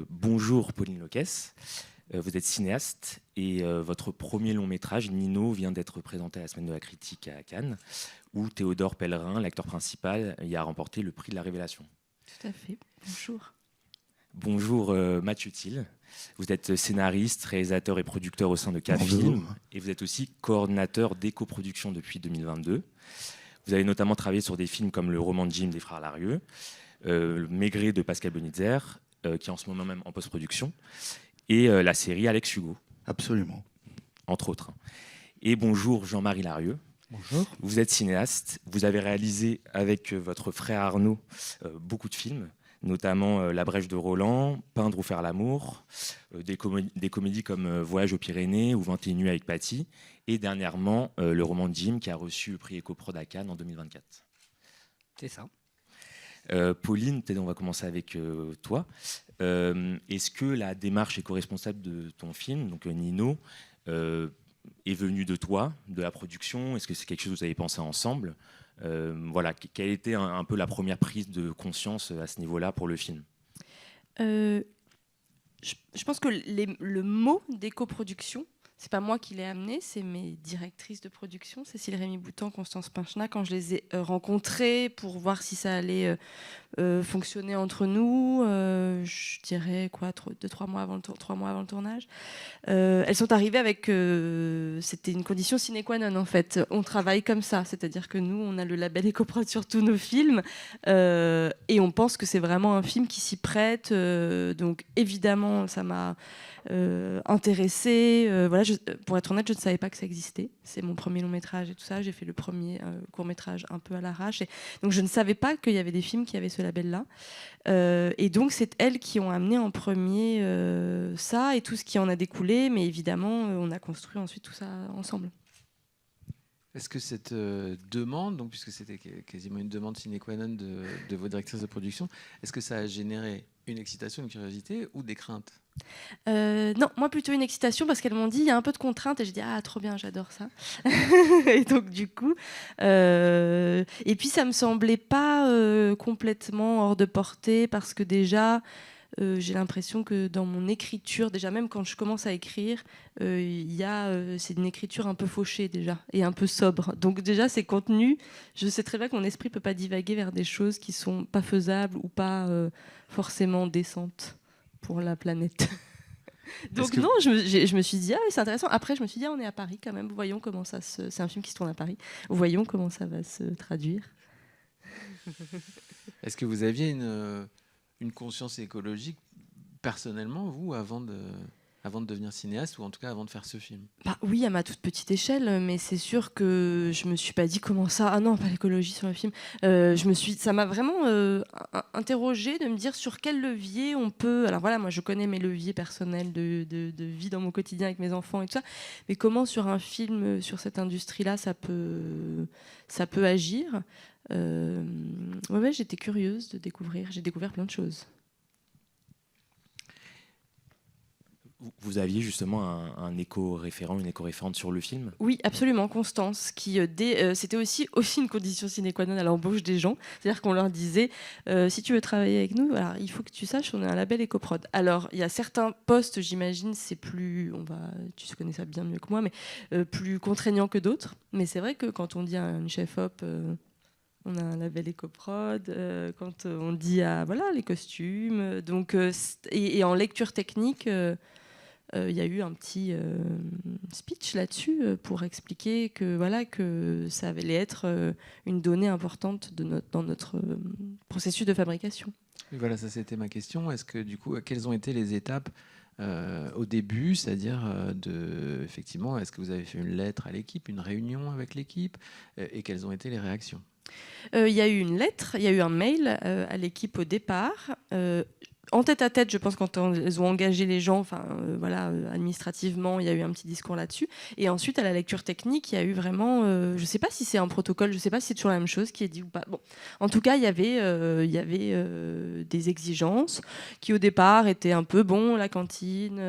Bonjour Pauline Loquès, vous êtes cinéaste et votre premier long métrage, Nino, vient d'être présenté à la Semaine de la Critique à Cannes, où Théodore Pellerin, l'acteur principal, y a remporté le prix de la Révélation. Tout à fait. Bonjour. Bonjour Mathieu Thiel, vous êtes scénariste, réalisateur et producteur au sein de K-Film et vous êtes aussi coordinateur d'éco-production depuis 2022. Vous avez notamment travaillé sur des films comme Le roman de Jim des frères Larieux, Maigret de Pascal Bonitzer, qui est en ce moment même en post-production, et la série Alex Hugo. Absolument. Entre autres. Et bonjour Jean-Marie Larieux. Bonjour. Vous êtes cinéaste, vous avez réalisé avec votre frère Arnaud beaucoup de films, notamment La Brèche de Roland, Peindre ou faire l'amour, des comédies comme Voyage aux Pyrénées ou 21 nuits avec Paty, et dernièrement le roman de Jim qui a reçu le prix EcoProd à Cannes en 2024. C'est ça. Pauline, peut-être on va commencer avec toi. Est-ce que la démarche éco-responsable de ton film, donc Nino, est venue de toi, de la production? Est-ce que c'est quelque chose que vous avez pensé ensemble? Voilà, quelle a été un peu la première prise de conscience à ce niveau-là pour le film? Je pense que le mot d'éco-production, c'est pas moi qui l'ai amené, c'est mes directrices de production, Cécile Rémy-Boutan, Constance Pinchena, quand je les ai rencontrées pour voir si ça allait fonctionner entre nous, je dirais 3 mois avant le tournage. Elles sont arrivées avec, c'était une condition sine qua non en fait. On travaille comme ça, c'est-à-dire que nous, on a le label EcoProd sur tous nos films et on pense que c'est vraiment un film qui s'y prête. Donc évidemment, ça m'a intéressée. Voilà, pour être honnête, je ne savais pas que ça existait. C'est mon premier long métrage et tout ça. J'ai fait le premier court métrage un peu à l'arrache. Donc je ne savais pas qu'il y avait des films qui avaient ce label-là. Et donc c'est elles qui ont amené en premier ça et tout ce qui en a découlé. Mais évidemment, on a construit ensuite tout ça ensemble. Est-ce que cette demande, donc, puisque c'était quasiment une demande sine qua non de vos directrices de production, est-ce que ça a généré une excitation, une curiosité ou des craintes? Non, moi plutôt une excitation parce qu'elles m'ont dit il y a un peu de contraintes et j'ai dit ah trop bien, j'adore ça. Et donc du coup et puis ça me semblait pas complètement hors de portée parce que déjà j'ai l'impression que dans mon écriture, déjà même quand je commence à écrire, c'est une écriture un peu fauchée déjà et un peu sobre. Donc déjà ces contenus, je sais très bien que mon esprit peut pas divaguer vers des choses qui sont pas faisables ou pas forcément décentes pour la planète. Donc non, je me suis dit, ah oui, c'est intéressant. Après, je me suis dit, ah, on est à Paris quand même. Voyons comment ça se... C'est un film qui se tourne à Paris. Voyons comment ça va se traduire. Est-ce que vous aviez une conscience écologique personnellement, vous, avant de devenir cinéaste, ou en tout cas avant de faire ce film? Oui, à ma toute petite échelle, mais c'est sûr que je me suis pas dit comment ça. Ah non, pas l'écologie sur le film. Ça m'a vraiment interrogée de me dire sur quel levier on peut. Alors voilà, moi je connais mes leviers personnels de vie dans mon quotidien avec mes enfants et tout ça, mais comment sur un film, sur cette industrie-là, ça peut agir. Ouais, j'étais curieuse de découvrir. J'ai découvert plein de choses. Vous aviez justement un éco-référent, une éco-référente sur le film? Oui, absolument, Constance, qui c'était aussi une condition sine qua non à l'embauche des gens. C'est-à-dire qu'on leur disait, si tu veux travailler avec nous, alors, il faut que tu saches qu'on a un label EcoProd. Alors, il y a certains postes, j'imagine, c'est plus, tu connais ça bien mieux que moi, mais plus contraignant que d'autres. Mais c'est vrai que quand on dit à une chef-op, on a un label EcoProd, quand on dit voilà, les costumes, donc, et en lecture technique... il y a eu un petit speech là-dessus pour expliquer que ça allait être une donnée importante dans notre processus de fabrication. Et voilà, ça c'était ma question. Est-ce que du coup, quelles ont été les étapes au début, c'est-à-dire effectivement, est-ce que vous avez fait une lettre à l'équipe, une réunion avec l'équipe, et quelles ont été les réactions? Il y a eu une lettre, il y a eu un mail à l'équipe au départ. En tête-à-tête, je pense, quand elles ont engagé les gens, administrativement, il y a eu un petit discours là-dessus. Et ensuite, à la lecture technique, il y a eu vraiment... je ne sais pas si c'est un protocole, je ne sais pas si c'est toujours la même chose qui est dit ou pas. Bon. En tout cas, il y avait des exigences qui, au départ, étaient un peu, la cantine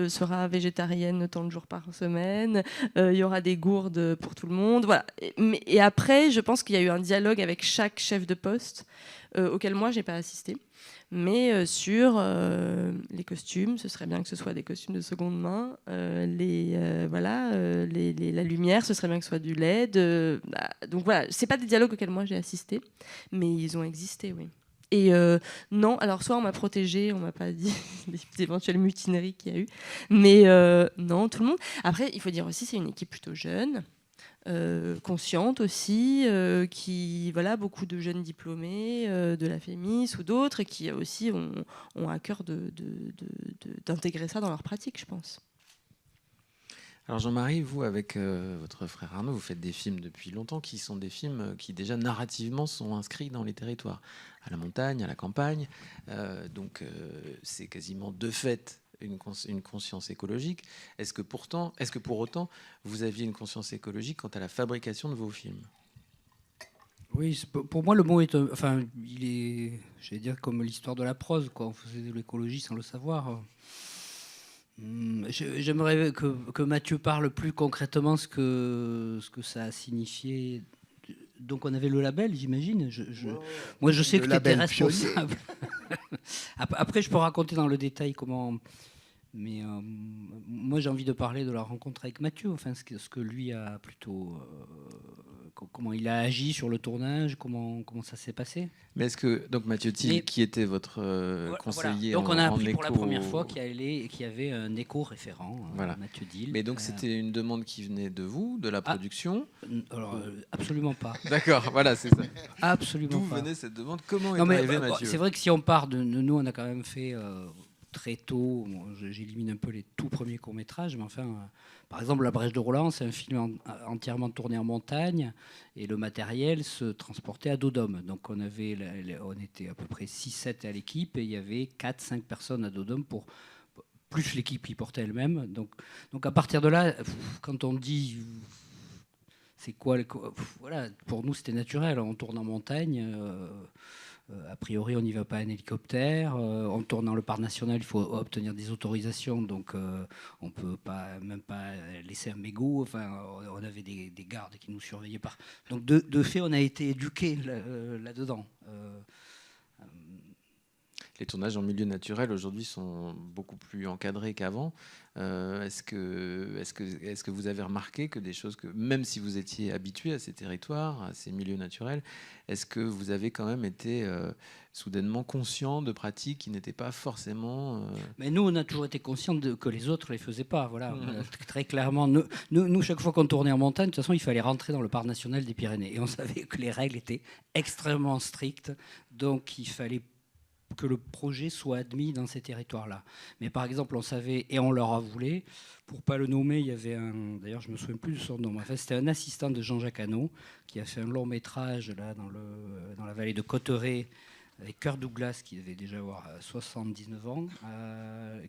sera végétarienne tant de jours par semaine, il y aura des gourdes pour tout le monde. Voilà. Et après, je pense qu'il y a eu un dialogue avec chaque chef de poste auquel moi j'ai pas assisté. Mais sur les costumes, ce serait bien que ce soit des costumes de seconde main. La lumière, ce serait bien que ce soit du LED. Donc voilà, c'est pas des dialogues auxquels moi j'ai assisté, mais ils ont existé, oui. Et non, alors soit on m'a protégée, on m'a pas dit les éventuelles mutineries qu'il y a eu, mais non, tout le monde. Après, il faut dire aussi, c'est une équipe plutôt jeune. Consciente aussi, qui beaucoup de jeunes diplômés de la FEMIS ou d'autres, et qui aussi ont à cœur d'intégrer ça dans leur pratique, je pense. Alors Jean-Marie, vous avec votre frère Arnaud, vous faites des films depuis longtemps qui sont des films qui déjà narrativement sont inscrits dans les territoires, à la montagne, à la campagne, donc c'est quasiment de fait une conscience écologique. Est-ce que pour autant, vous aviez une conscience écologique quant à la fabrication de vos films ? Oui, pour moi, le mot est... il est, j'allais dire, comme l'histoire de la prose, quoi. On faisait de l'écologie sans le savoir. J'aimerais que Mathieu parle plus concrètement ce que ça a signifié. Donc on avait le label, j'imagine. Moi, je sais que tu étais responsable. Après, je peux raconter dans le détail comment... Mais moi, j'ai envie de parler de la rencontre avec Mathieu, ce que lui a plutôt... comment il a agi sur le tournage, comment ça s'est passé. Mais est-ce que, donc Mathieu Thiel, qui était votre conseiller voilà. Donc on a appris éco... pour la première fois qu'il y avait un éco-référent, Mathieu Thiel. Mais donc c'était une demande qui venait de vous, de la production ? Alors, absolument pas. D'accord, voilà, c'est ça. Absolument pas. D'où venait cette demande ? Comment est arrivé Mathieu ? C'est vrai que si on part de nous, on a quand même fait... très tôt, j'élimine un peu les tout premiers courts-métrages, mais enfin, par exemple, La Brèche de Roland, c'est un film entièrement tourné en montagne, et le matériel se transportait à dos d'homme. Donc on était à peu près 6-7 à l'équipe, et il y avait 4-5 personnes à dos d'homme, plus l'équipe qui portait elle-même. Donc à partir de là, quand on dit... c'est quoi voilà, pour nous, c'était naturel. On tourne en montagne... a priori, on n'y va pas en hélicoptère. On tourne dans le parc national, il faut obtenir des autorisations, donc on ne peut même pas laisser un mégot. Enfin, on avait des gardes qui nous surveillaient. Donc, de fait, on a été éduqués là-dedans. Les tournages en milieu naturel aujourd'hui sont beaucoup plus encadrés qu'avant. Est-ce que vous avez remarqué que des choses que, même si vous étiez habitué à ces territoires, à ces milieux naturels, est-ce que vous avez quand même été soudainement conscient de pratiques qui n'étaient pas forcément... Mais nous, on a toujours été conscients que les autres ne les faisaient pas. Voilà. Très clairement, nous, chaque fois qu'on tournait en montagne, de toute façon, il fallait rentrer dans le parc national des Pyrénées. Et on savait que les règles étaient extrêmement strictes. Donc, il fallait que le projet soit admis dans ces territoires-là. Mais par exemple, on savait, et on leur a voulu, pour pas le nommer, il y avait d'ailleurs je me souviens plus de son nom, enfin, c'était un assistant de Jean-Jacques Hano qui a fait un long métrage là, dans la vallée de Cotteret avec Kirk Douglas qui devait déjà avoir 79 ans,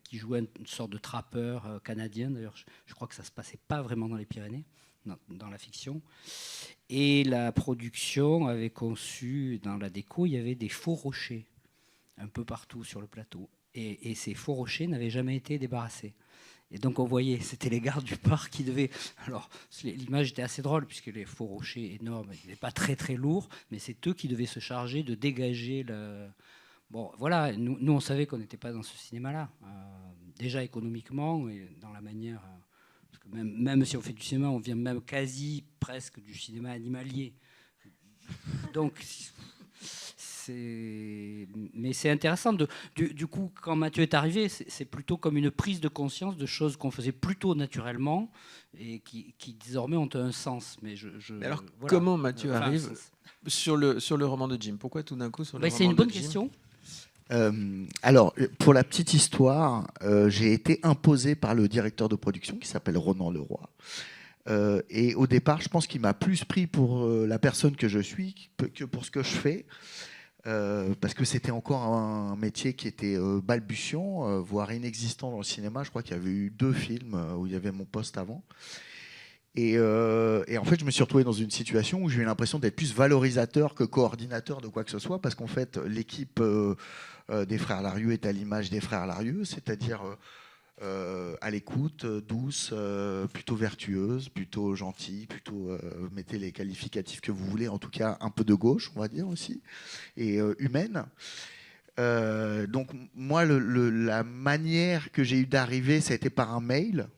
qui jouait une sorte de trappeur canadien. D'ailleurs, je crois que ça se passait pas vraiment dans les Pyrénées, dans la fiction. Et la production avait conçu, dans la déco, il y avait des faux rochers un peu partout sur le plateau. Et ces faux rochers n'avaient jamais été débarrassés. Et donc on voyait, c'était les gardes du parc qui devaient... Alors l'image était assez drôle, puisque les faux rochers énormes, ils n'étaient pas très très lourds, mais c'est eux qui devaient se charger de dégager le... Bon, voilà, nous on savait qu'on n'était pas dans ce cinéma-là. Déjà économiquement, et dans la manière... parce que même si on fait du cinéma, on vient même quasi presque du cinéma animalier. Donc... Mais c'est intéressant. Du coup, quand Mathieu est arrivé, c'est plutôt comme une prise de conscience de choses qu'on faisait plutôt naturellement et qui désormais ont un sens. Mais alors, voilà. Comment Mathieu arrive sur le roman de Jim ? Pourquoi tout d'un coup sur le roman de Jim ? C'est une bonne question. Alors, pour la petite histoire, j'ai été imposé par le directeur de production qui s'appelle Ronan Leroy. Et au départ, je pense qu'il m'a plus pris pour la personne que je suis que pour ce que je fais. Parce que c'était encore un métier qui était balbutiant, voire inexistant dans le cinéma. Je crois qu'il y avait eu 2 films où il y avait mon poste avant. Et en fait, je me suis retrouvé dans une situation où j'ai eu l'impression d'être plus valorisateur que coordinateur de quoi que ce soit, parce qu'en fait, l'équipe des Frères Larieux est à l'image des Frères Larieux, c'est-à-dire à l'écoute, douce, plutôt vertueuse, plutôt gentille, plutôt mettez les qualificatifs que vous voulez, en tout cas un peu de gauche, on va dire aussi, et humaine. Donc moi, la manière que j'ai eu d'arriver, ça a été par un mail,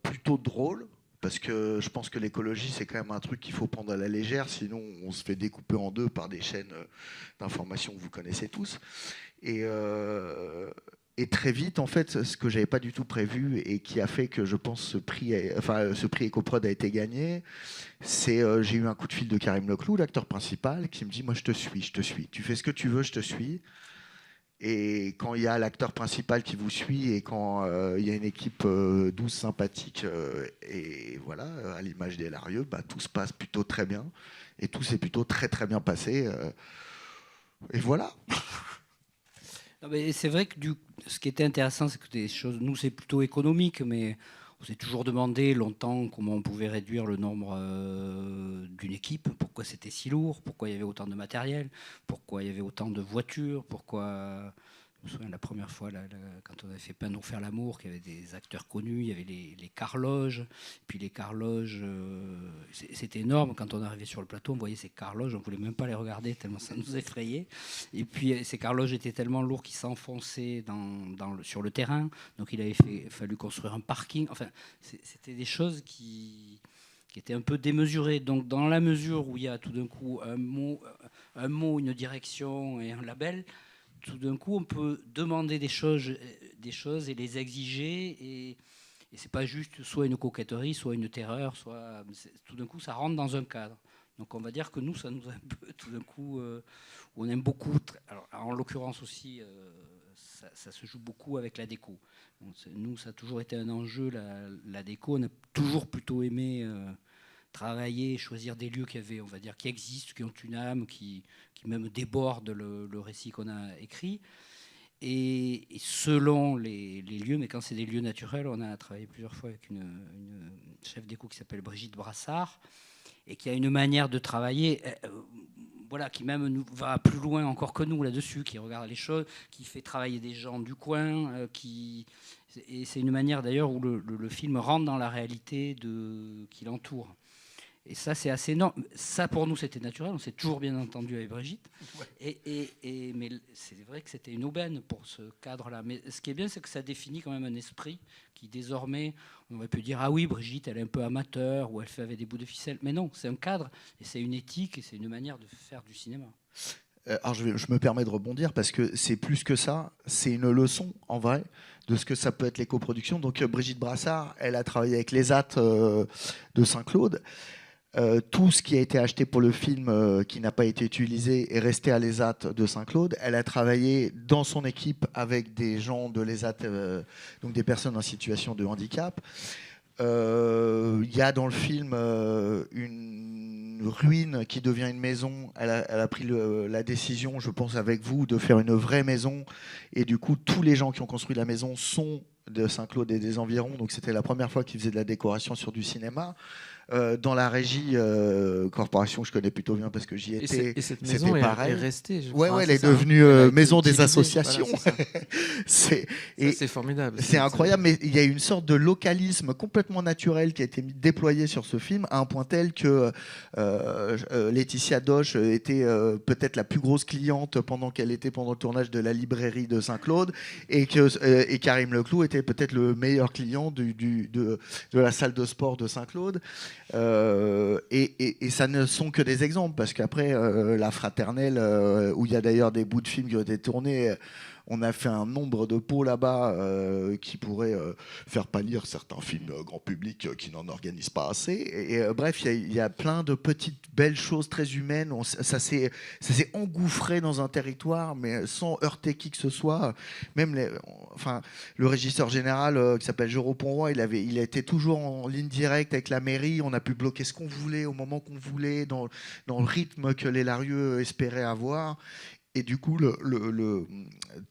plutôt drôle, parce que je pense que l'écologie, c'est quand même un truc qu'il faut prendre à la légère, sinon on se fait découper en deux par des chaînes d'information que vous connaissez tous. Et très vite, en fait, ce que j'avais pas du tout prévu et qui a fait que je pense ce prix EcoProd a été gagné, c'est j'ai eu un coup de fil de Karim Leclou, l'acteur principal, qui me dit moi je te suis, tu fais ce que tu veux, je te suis. Et quand il y a l'acteur principal qui vous suit et quand il y a une équipe douce, sympathique et voilà, à l'image des Larieux, bah, tout se passe plutôt très bien et tout s'est plutôt très très bien passé. Et voilà. Non, mais c'est vrai que ce qui était intéressant, c'est que des choses, nous c'est plutôt économique, mais on s'est toujours demandé longtemps comment on pouvait réduire le nombre d'une équipe, pourquoi c'était si lourd, pourquoi il y avait autant de matériel, pourquoi il y avait autant de voitures, pourquoi... Je me souviens la première fois, quand on avait fait Peindre ou faire l'amour, qu'il y avait des acteurs connus, il y avait les carloges. Puis les carloges, c'était énorme. Quand on arrivait sur le plateau, on voyait ces carloges, on ne voulait même pas les regarder tellement ça nous effrayait. Et puis ces carloges étaient tellement lourds qu'ils s'enfonçaient sur le terrain. Donc il avait fallu construire un parking. Enfin, c'était des choses qui étaient un peu démesurées. Donc dans la mesure où il y a tout d'un coup un mot, une direction et un label, tout d'un coup, on peut demander des choses et les exiger. Et c'est pas juste soit une coquetterie, soit une terreur, tout d'un coup, ça rentre dans un cadre. Donc on va dire que nous, ça nous a un peu, tout d'un coup, on aime beaucoup. Alors, en l'occurrence aussi, ça se joue beaucoup avec la déco. Donc, nous, ça a toujours été un enjeu, la déco. On a toujours plutôt aimé travailler, choisir des lieux qui existent, qui ont une âme, qui même débordent le récit qu'on a écrit. Et selon les lieux, mais quand c'est des lieux naturels, on a travaillé plusieurs fois avec une chef déco qui s'appelle Brigitte Brassard, et qui a une manière de travailler qui même nous va plus loin encore que nous là-dessus, qui regarde les choses, qui fait travailler des gens du coin, et c'est une manière d'ailleurs où le film rentre dans la réalité qui l'entoure. Et ça, c'est assez énorme. Ça, pour nous, c'était naturel. On s'est toujours bien entendu avec Brigitte. Ouais. Mais c'est vrai que c'était une aubaine pour ce cadre-là. Mais ce qui est bien, c'est que ça définit quand même un esprit qui, désormais, on aurait pu dire « Ah oui, Brigitte, elle est un peu amateur ou elle fait avec des bouts de ficelle. » Mais non, c'est un cadre et c'est une éthique et c'est une manière de faire du cinéma. Alors je me permets de rebondir parce que c'est plus que ça. C'est une leçon, en vrai, de ce que ça peut être l'éco-production. Donc Brigitte Brassard, elle a travaillé avec l'ESAT de Saint-Claude. Tout ce qui a été acheté pour le film qui n'a pas été utilisé est resté à l'ESAT de Saint-Claude. Elle a travaillé dans son équipe avec des gens de l'ESAT, donc des personnes en situation de handicap. Il y a dans le film une ruine qui devient une maison. Elle a pris la décision, je pense avec vous, de faire une vraie maison. Et du coup, tous les gens qui ont construit la maison sont de Saint-Claude et des environs. Donc c'était la première fois qu'ils faisaient de la décoration sur du cinéma. Dans la régie corporation que je connais plutôt bien parce que j'y étais. Et cette maison est restée. Elle est devenue maison des associations. Voilà, c'est formidable. C'est incroyable, mais il y a une sorte de localisme complètement naturel qui a été déployé sur ce film à un point tel que Laetitia Doche était peut-être la plus grosse cliente pendant le tournage de la librairie de Saint-Claude et Karim Leclou était peut-être le meilleur client de la salle de sport de Saint-Claude. Et ça ne sont que des exemples parce qu'après la Fraternelle où il y a d'ailleurs des bouts de films qui ont été tournés, on a fait un nombre de pots là-bas qui pourraient faire pâlir certains films grand public qui n'en organisent pas assez. Et bref, il y a plein de petites belles choses très humaines. Ça s'est engouffré dans un territoire, mais sans heurter qui que ce soit. Même le régisseur général qui s'appelle Jérôme Ponroy, il a été toujours en ligne directe avec la mairie. On a pu bloquer ce qu'on voulait au moment qu'on voulait, dans le rythme que les Larieux espéraient avoir. Et du coup,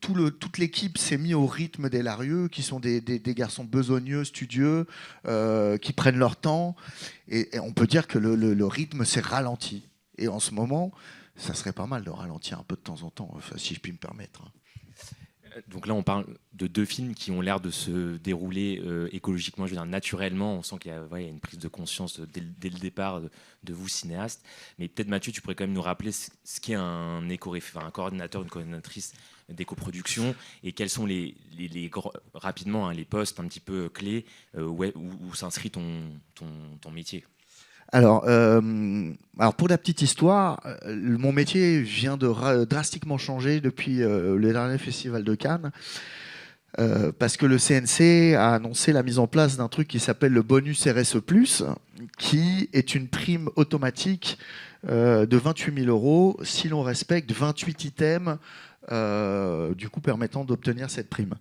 toute l'équipe s'est mise au rythme des Larieux, qui sont des garçons besogneux, studieux, qui prennent leur temps. Et on peut dire que le rythme s'est ralenti. Et en ce moment, ça serait pas mal de ralentir un peu de temps en temps, si je puis me permettre. Donc là, on parle de 2 films qui ont l'air de se dérouler écologiquement, je veux dire naturellement. On sent qu'il y a, il y a une prise de conscience dès le départ de vous, cinéastes. Mais peut-être, Mathieu, tu pourrais quand même nous rappeler ce qu'est un coordinateur, une coordinatrice d'éco-production, et quels sont rapidement les postes un petit peu clés où s'inscrit ton métier. Alors, pour la petite histoire, mon métier vient de drastiquement changer depuis le dernier festival de Cannes, parce que le CNC a annoncé la mise en place d'un truc qui s'appelle le bonus RSE+, qui est une prime automatique de 28 000 € si l'on respecte 28 items, du coup permettant d'obtenir cette prime.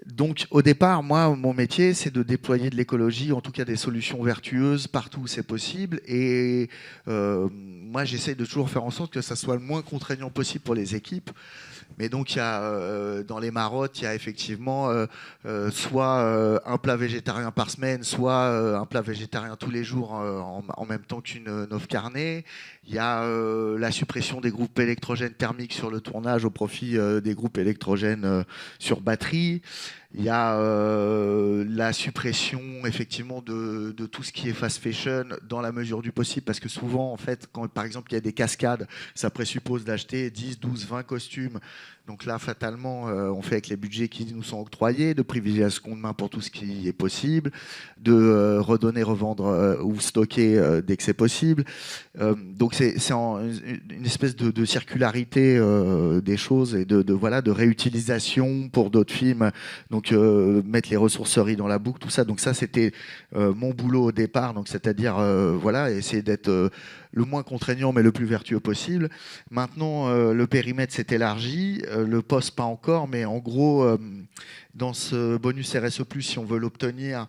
Donc au départ, moi, mon métier, c'est de déployer de l'écologie, en tout cas des solutions vertueuses partout où c'est possible. Et moi, j'essaie de toujours faire en sorte que ça soit le moins contraignant possible pour les équipes. Mais donc, il y a, dans les marottes, il y a effectivement soit un plat végétarien par semaine, soit un plat végétarien tous les jours en même temps qu'une off-carnée. Il y a la suppression des groupes électrogènes thermiques sur le tournage au profit des groupes électrogènes sur batterie. Il y a la suppression effectivement de tout ce qui est fast fashion dans la mesure du possible, parce que souvent, en fait, quand par exemple il y a des cascades, ça présuppose d'acheter 10, 12, 20 costumes. Donc là, fatalement, on fait avec les budgets qui nous sont octroyés, de privilégier la seconde main pour tout ce qui est possible, de redonner, revendre ou stocker dès que c'est possible. Donc c'est une espèce de circularité des choses et de réutilisation pour d'autres films. Donc mettre les ressourceries dans la boucle, tout ça. Donc ça, c'était mon boulot au départ. Donc c'est-à-dire essayer d'être le moins contraignant mais le plus vertueux possible. Maintenant, le périmètre s'est élargi, le poste pas encore, mais en gros, dans ce bonus RSE+, si on veut l'obtenir,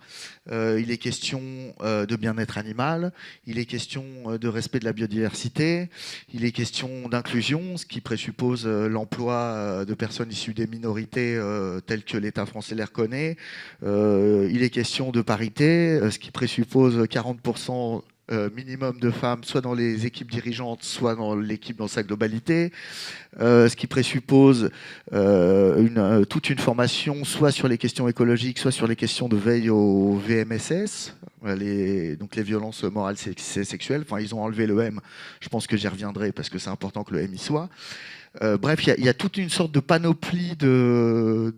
il est question de bien-être animal, il est question de respect de la biodiversité, il est question d'inclusion, ce qui présuppose l'emploi de personnes issues des minorités telles que l'État français les reconnaît, il est question de parité, ce qui présuppose 40% minimum de femmes, soit dans les équipes dirigeantes, soit dans l'équipe dans sa globalité, ce qui présuppose toute une formation, soit sur les questions écologiques, soit sur les questions de veille au VMSS, donc les violences morales et sexuelles. Enfin, ils ont enlevé le M, je pense que j'y reviendrai parce que c'est important que le M y soit. Bref, il y a toute une sorte de panoplie de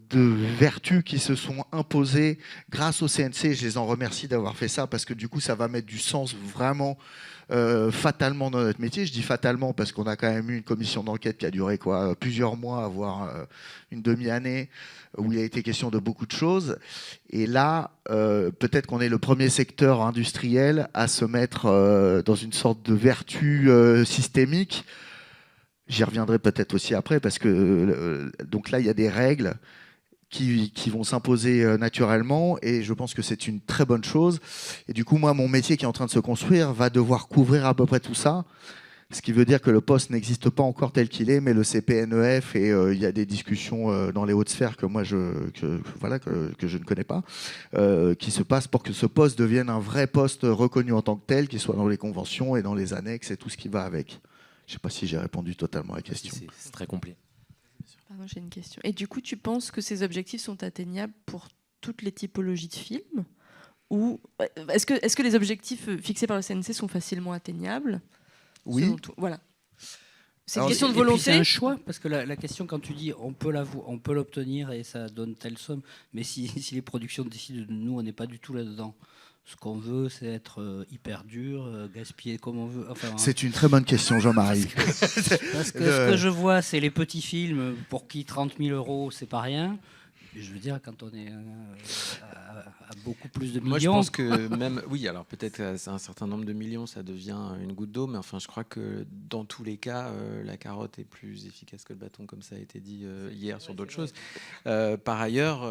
vertus qui se sont imposées grâce au CNC. Je les en remercie d'avoir fait ça parce que du coup, ça va mettre du sens vraiment fatalement dans notre métier. Je dis fatalement parce qu'on a quand même eu une commission d'enquête qui a duré plusieurs mois, voire une demi-année, où il a été question de beaucoup de choses. Et là, peut-être qu'on est le premier secteur industriel à se mettre dans une sorte de vertu systémique. J'y reviendrai peut-être aussi après, parce que donc là, il y a des règles qui vont s'imposer naturellement, et je pense que c'est une très bonne chose. Et du coup, moi, mon métier qui est en train de se construire va devoir couvrir à peu près tout ça, ce qui veut dire que le poste n'existe pas encore tel qu'il est, mais le CPNEF, et il y a des discussions dans les hautes sphères que moi, que je ne connais pas, qui se passent pour que ce poste devienne un vrai poste reconnu en tant que tel, qui soit dans les conventions et dans les annexes et tout ce qui va avec. Je ne sais pas si j'ai répondu totalement à la question. C'est très complet. Pardon, j'ai une question. Et du coup, tu penses que ces objectifs sont atteignables pour toutes les typologies de films, ou est-ce que les objectifs fixés par le CNC sont facilement atteignables? Oui. Voilà. C'est Alors, une question de Et puis, volonté. c'est un choix, parce que la question, quand tu dis on peut l'obtenir et ça donne telle somme, mais si les productions décident de nous, on n'est pas du tout là-dedans. Ce qu'on veut, c'est être hyper dur, gaspiller comme on veut. Enfin, c'est une très bonne question, Jean-Marie. parce que ce que je vois, c'est les petits films pour qui 30 000 €, c'est pas rien. Je veux dire, quand on est à beaucoup plus de millions... Moi, je pense que même... Oui, alors peut-être à un certain nombre de millions, ça devient une goutte d'eau, mais enfin, je crois que dans tous les cas, la carotte est plus efficace que le bâton, comme ça a été dit hier sur d'autres choses. Par ailleurs,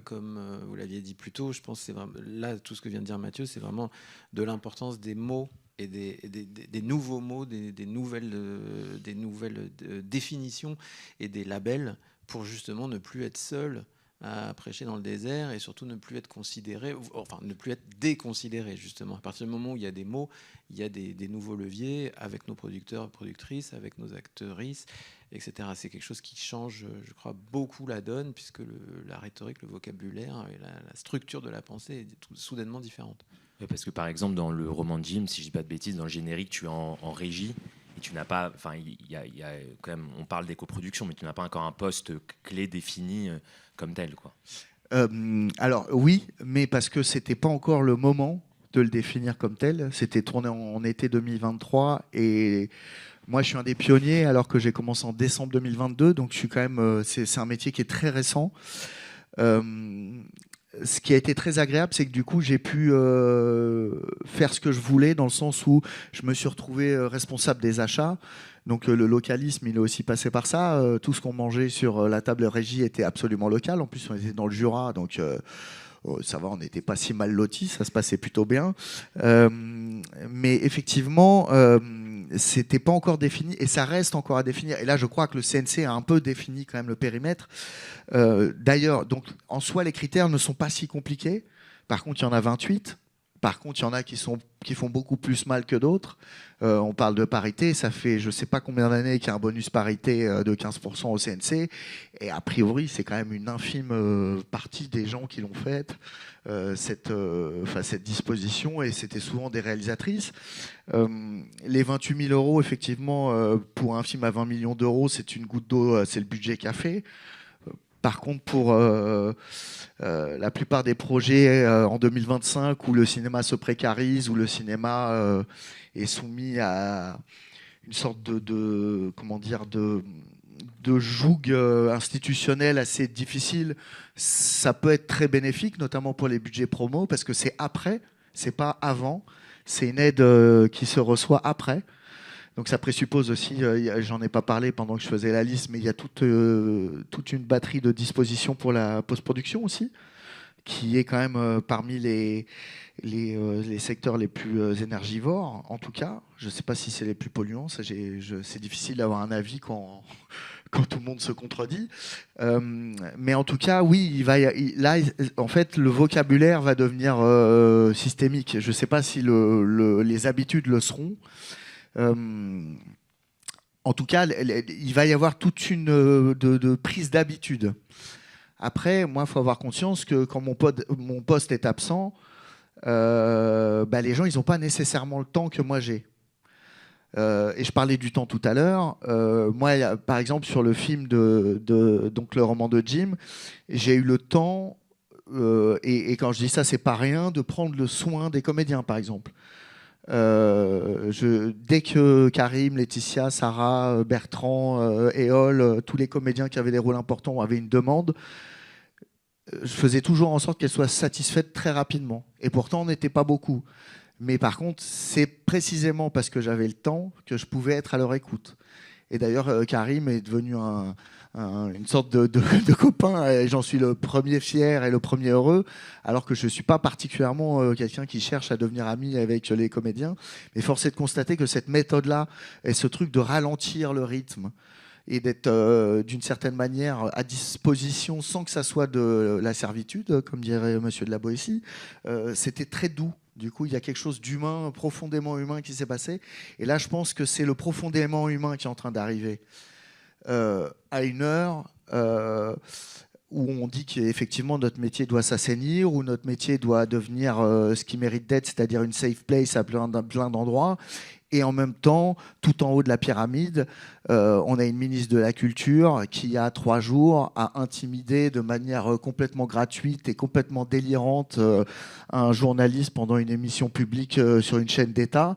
comme vous l'aviez dit plus tôt, je pense que c'est vraiment... Là, tout ce que vient de dire Mathieu, c'est vraiment de l'importance des mots et des nouveaux mots, des nouvelles définitions et des labels pour justement ne plus être seul à prêcher dans le désert et surtout ne plus être considéré, enfin ne plus être déconsidéré justement. À partir du moment où il y a des mots, il y a des nouveaux leviers avec nos producteurs et productrices, avec nos actrices, etc. C'est quelque chose qui change, je crois, beaucoup la donne puisque la rhétorique, le vocabulaire et la structure de la pensée est soudainement différente. Ouais, parce que par exemple dans le roman de Jim, si je dis pas de bêtises, dans le générique tu es en régie. Et tu n'as pas, enfin, il y a quand même, on parle d'éco-production, mais tu n'as pas encore un poste clé défini comme tel, quoi. Alors oui, mais parce que c'était pas encore le moment de le définir comme tel. C'était tourné en été 2023 et moi je suis un des pionniers alors que j'ai commencé en décembre 2022, donc je suis quand même, c'est un métier qui est très récent. Ce qui a été très agréable, c'est que du coup, j'ai pu faire ce que je voulais, dans le sens où je me suis retrouvé responsable des achats. Donc le localisme, il est aussi passé par ça. Tout ce qu'on mangeait sur la table régie était absolument local. En plus, on était dans le Jura, donc ça va, on n'était pas si mal lotis, ça se passait plutôt bien. Mais effectivement, c'était pas encore défini et ça reste encore à définir. Et là, je crois que le CNC a un peu défini quand même le périmètre. D'ailleurs, donc en soi, les critères ne sont pas si compliqués. Par contre, il y en a 28. Par contre, il y en a qui font beaucoup plus mal que d'autres. On parle de parité, ça fait je ne sais pas combien d'années qu'il y a un bonus parité de 15% au CNC. Et a priori, c'est quand même une infime partie des gens qui l'ont faite, cette disposition. Et c'était souvent des réalisatrices. Les 28 000 euros, effectivement, pour un film à 20 millions d'euros, c'est une goutte d'eau, c'est le budget café. Par contre, pour la plupart des projets en 2025 où le cinéma se précarise, où le cinéma est soumis à une sorte de joug institutionnel assez difficile, ça peut être très bénéfique, notamment pour les budgets promo, parce que c'est après, c'est pas avant, c'est une aide qui se reçoit après. Donc ça présuppose aussi, j'en ai pas parlé pendant que je faisais la liste, mais il y a toute une batterie de dispositions pour la post-production aussi, qui est quand même parmi les secteurs les plus énergivores, en tout cas. Je ne sais pas si c'est les plus polluants, c'est difficile d'avoir un avis quand tout le monde se contredit. Mais en tout cas, oui, là, en fait, le vocabulaire va devenir systémique. Je ne sais pas si les habitudes le seront. En tout cas, il va y avoir toute une de prise d'habitude. Après, moi, il faut avoir conscience que quand mon poste est absent, les gens, ils n'ont pas nécessairement le temps que moi j'ai. Et je parlais du temps tout à l'heure. Moi, par exemple, sur le film donc le roman de Jim, j'ai eu le temps, et quand je dis ça, c'est pas rien, de prendre le soin des comédiens, par exemple. Dès que Karim, Laetitia, Sarah, Bertrand, Éole, tous les comédiens qui avaient des rôles importants avaient une demande, je faisais toujours en sorte qu'elle soit satisfaite très rapidement. Et pourtant, on n'était pas beaucoup. Mais par contre, c'est précisément parce que j'avais le temps que je pouvais être à leur écoute. Et d'ailleurs, Karim est devenu une sorte de copain, et j'en suis le premier fier et le premier heureux, alors que je ne suis pas particulièrement quelqu'un qui cherche à devenir ami avec les comédiens. Mais force est de constater que cette méthode-là, et ce truc de ralentir le rythme, et d'être d'une certaine manière à disposition sans que ça soit de la servitude, comme dirait Monsieur de la Boétie, c'était très doux. Du coup, il y a quelque chose d'humain, profondément humain qui s'est passé. Et là, je pense que c'est le profondément humain qui est en train d'arriver. À une heure où on dit qu'effectivement notre métier doit s'assainir, où notre métier doit devenir ce qui mérite d'être, c'est-à-dire une safe place à plein d'endroits. Et en même temps, tout en haut de la pyramide, on a une ministre de la Culture qui, il y a 3 jours, a intimidé de manière complètement gratuite et complètement délirante un journaliste pendant une émission publique sur une chaîne d'État.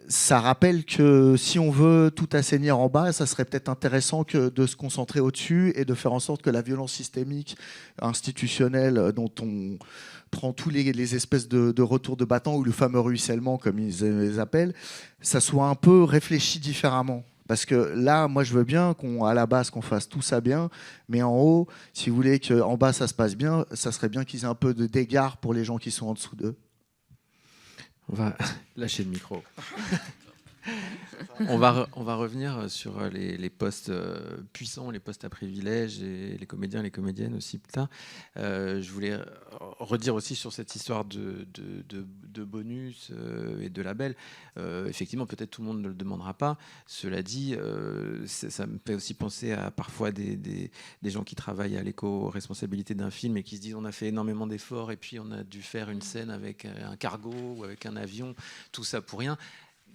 Ça rappelle que si on veut tout assainir en bas, ça serait peut-être intéressant que de se concentrer au-dessus et de faire en sorte que la violence systémique institutionnelle dont on prend tous les espèces de retours de bâton ou le fameux ruissellement, comme ils les appellent, ça soit un peu réfléchi différemment. Parce que là, moi, je veux bien qu'à la base, qu'on fasse tout ça bien, mais en haut, si vous voulez qu'en bas, ça se passe bien, ça serait bien qu'ils aient un peu d'égard pour les gens qui sont en dessous d'eux. On va lâcher le micro. On va revenir sur les postes puissants, les postes à privilèges et les comédiens et les comédiennes aussi plus tard. Je voulais redire aussi sur cette histoire de bonus et de label. Effectivement, peut-être tout le monde ne le demandera pas. Cela dit, ça me fait aussi penser à parfois des gens qui travaillent à l'éco-responsabilité d'un film et qui se disent on a fait énormément d'efforts et puis on a dû faire une scène avec un cargo ou avec un avion, tout ça pour rien.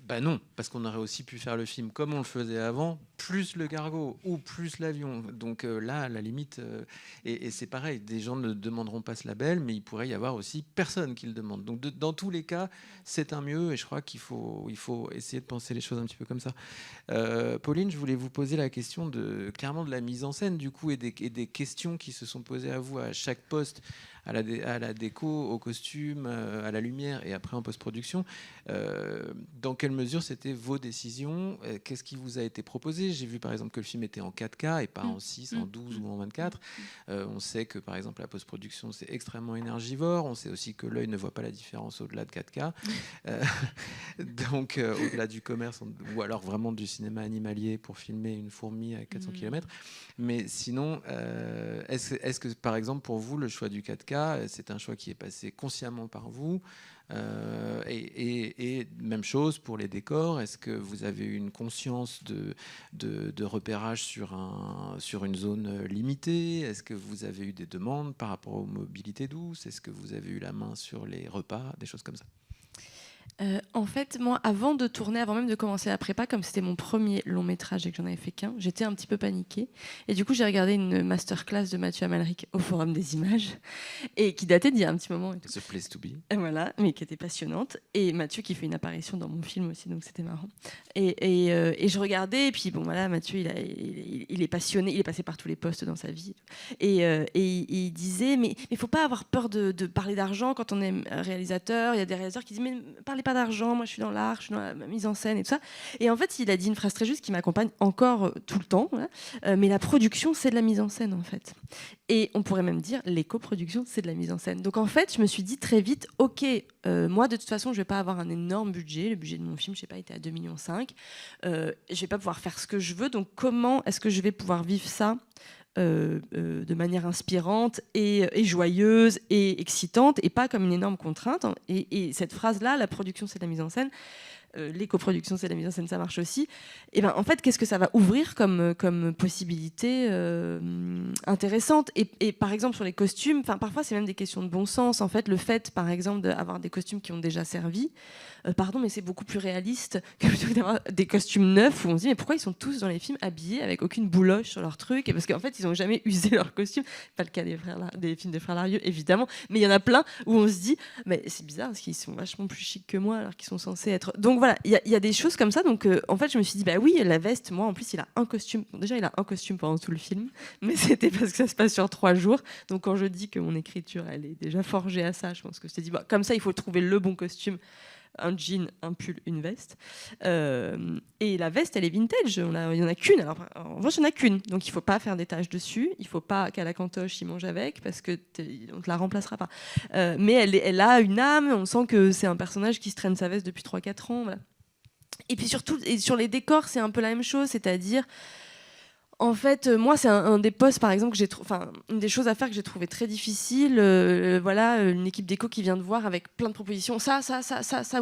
Ben non, parce qu'on aurait aussi pu faire le film comme on le faisait avant, plus le cargo ou plus l'avion. Donc là, à la limite, et c'est pareil, des gens ne demanderont pas ce label, mais il pourrait y avoir aussi personne qui le demande. Donc dans tous les cas, c'est un mieux, et je crois qu'il faut essayer de penser les choses un petit peu comme ça. Pauline, je voulais vous poser la question clairement de la mise en scène, du coup, et des questions qui se sont posées à vous à chaque poste, à la déco, au costume, à la lumière et après en post-production. Dans quelle mesure c'était vos décisions? Qu'est-ce qui vous a été proposé? J'ai vu par exemple que le film était en 4K et pas en 6, en 12 ou en 24. On sait que par exemple la post-production c'est extrêmement énergivore. On sait aussi que l'œil ne voit pas la différence au-delà de 4K. Donc au-delà du commerce ou alors vraiment du cinéma animalier pour filmer une fourmi à 400 km. Mais sinon, est-ce que par exemple pour vous le choix du 4K c'est un choix qui est passé consciemment par vous? Et même chose pour les décors. Est-ce que vous avez eu une conscience de repérage sur une zone limitée? Est-ce que vous avez eu des demandes par rapport aux mobilités douces? Est-ce que vous avez eu la main sur les repas, des choses comme ça? En fait, moi, avant de tourner, avant même de commencer la prépa, comme c'était mon premier long métrage et que j'en avais fait qu'un, j'étais un petit peu paniquée. Et du coup, j'ai regardé une masterclass de Mathieu Amalric au Forum des Images, et qui datait d'il y a un petit moment. Et tout. The place to be. Et voilà, mais qui était passionnante. Et Mathieu qui fait une apparition dans mon film aussi, donc c'était marrant. Et je regardais, et puis bon, voilà, Mathieu, il est passionné, il est passé par tous les postes dans sa vie. Et il disait, mais il faut pas avoir peur de parler d'argent quand on est réalisateur. Il y a des réalisateurs qui disent, mais parlez pas d'argent, moi je suis dans l'art, je suis dans la mise en scène et tout ça. Et en fait, il a dit une phrase très juste qui m'accompagne encore tout le temps. Voilà. Mais la production, c'est de la mise en scène en fait. Et on pourrait même dire l'éco-production, c'est de la mise en scène. Donc en fait, je me suis dit très vite, ok, moi de toute façon, je vais pas avoir un énorme budget. Le budget de mon film, je sais pas, était à 2,5 millions. Je vais pas pouvoir faire ce que je veux. Donc comment est-ce que je vais pouvoir vivre ça de manière inspirante et joyeuse et excitante et pas comme une énorme contrainte. Et cette phrase-là, la production c'est de la mise en scène, l'éco-production c'est de la mise en scène, ça marche aussi. Et ben en fait, qu'est-ce que ça va ouvrir comme possibilité intéressante et par exemple sur les costumes, parfois c'est même des questions de bon sens. En fait, le fait par exemple d'avoir des costumes qui ont déjà servi, pardon, mais c'est beaucoup plus réaliste que plutôt d'avoir des costumes neufs où on se dit mais pourquoi ils sont tous dans les films habillés avec aucune bouloche sur leur truc? Et parce qu'en fait ils n'ont jamais usé leurs costumes. Pas le cas des films des frères Larieux évidemment, mais il y en a plein où on se dit mais c'est bizarre parce qu'ils sont vachement plus chics que moi alors qu'ils sont censés être. Donc voilà, il y a des choses comme ça. Donc en fait je me suis dit bah oui, la veste, moi en plus il a un costume. Bon, déjà il a un costume pendant tout le film, mais c'était parce que ça se passe sur 3 jours. Donc quand je dis que mon écriture elle est déjà forgée à ça, je pense que je t'ai dit bah, comme ça il faut trouver le bon costume. Un jean, un pull, une veste. Et la veste, elle est vintage. Il n'y en a qu'une. Alors, en revanche, il n'y en a qu'une. Donc, il ne faut pas faire des taches dessus. Il ne faut pas qu'à la cantoche, il mange avec parce qu'on ne te la remplacera pas. Mais elle a une âme. On sent que c'est un personnage qui se traîne sa veste depuis 3-4 ans. Voilà. Et puis surtout, et sur les décors, c'est un peu la même chose. C'est-à-dire... En fait, moi, c'est un des postes, par exemple, une des choses à faire que j'ai trouvé très difficile. Voilà, une équipe d'éco qui vient de voir avec plein de propositions, ça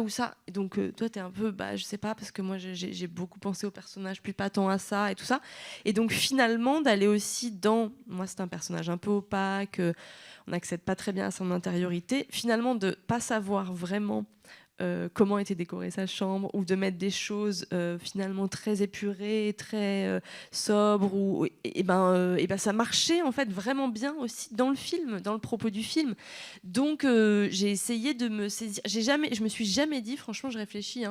ou ça. Et donc, toi, t'es un peu, je sais pas, parce que moi, j'ai beaucoup pensé au personnage, plus pas tant à ça et tout ça. Et donc, finalement, d'aller aussi moi, c'est un personnage un peu opaque, on n'accède pas très bien à son intériorité. Finalement, de pas savoir vraiment comment était décorée sa chambre ou de mettre des choses finalement très épurées, très sobres et ben ça marchait en fait vraiment bien aussi dans le film, dans le propos du film. Donc j'ai essayé de me saisir. Je me suis jamais dit, franchement, je réfléchis.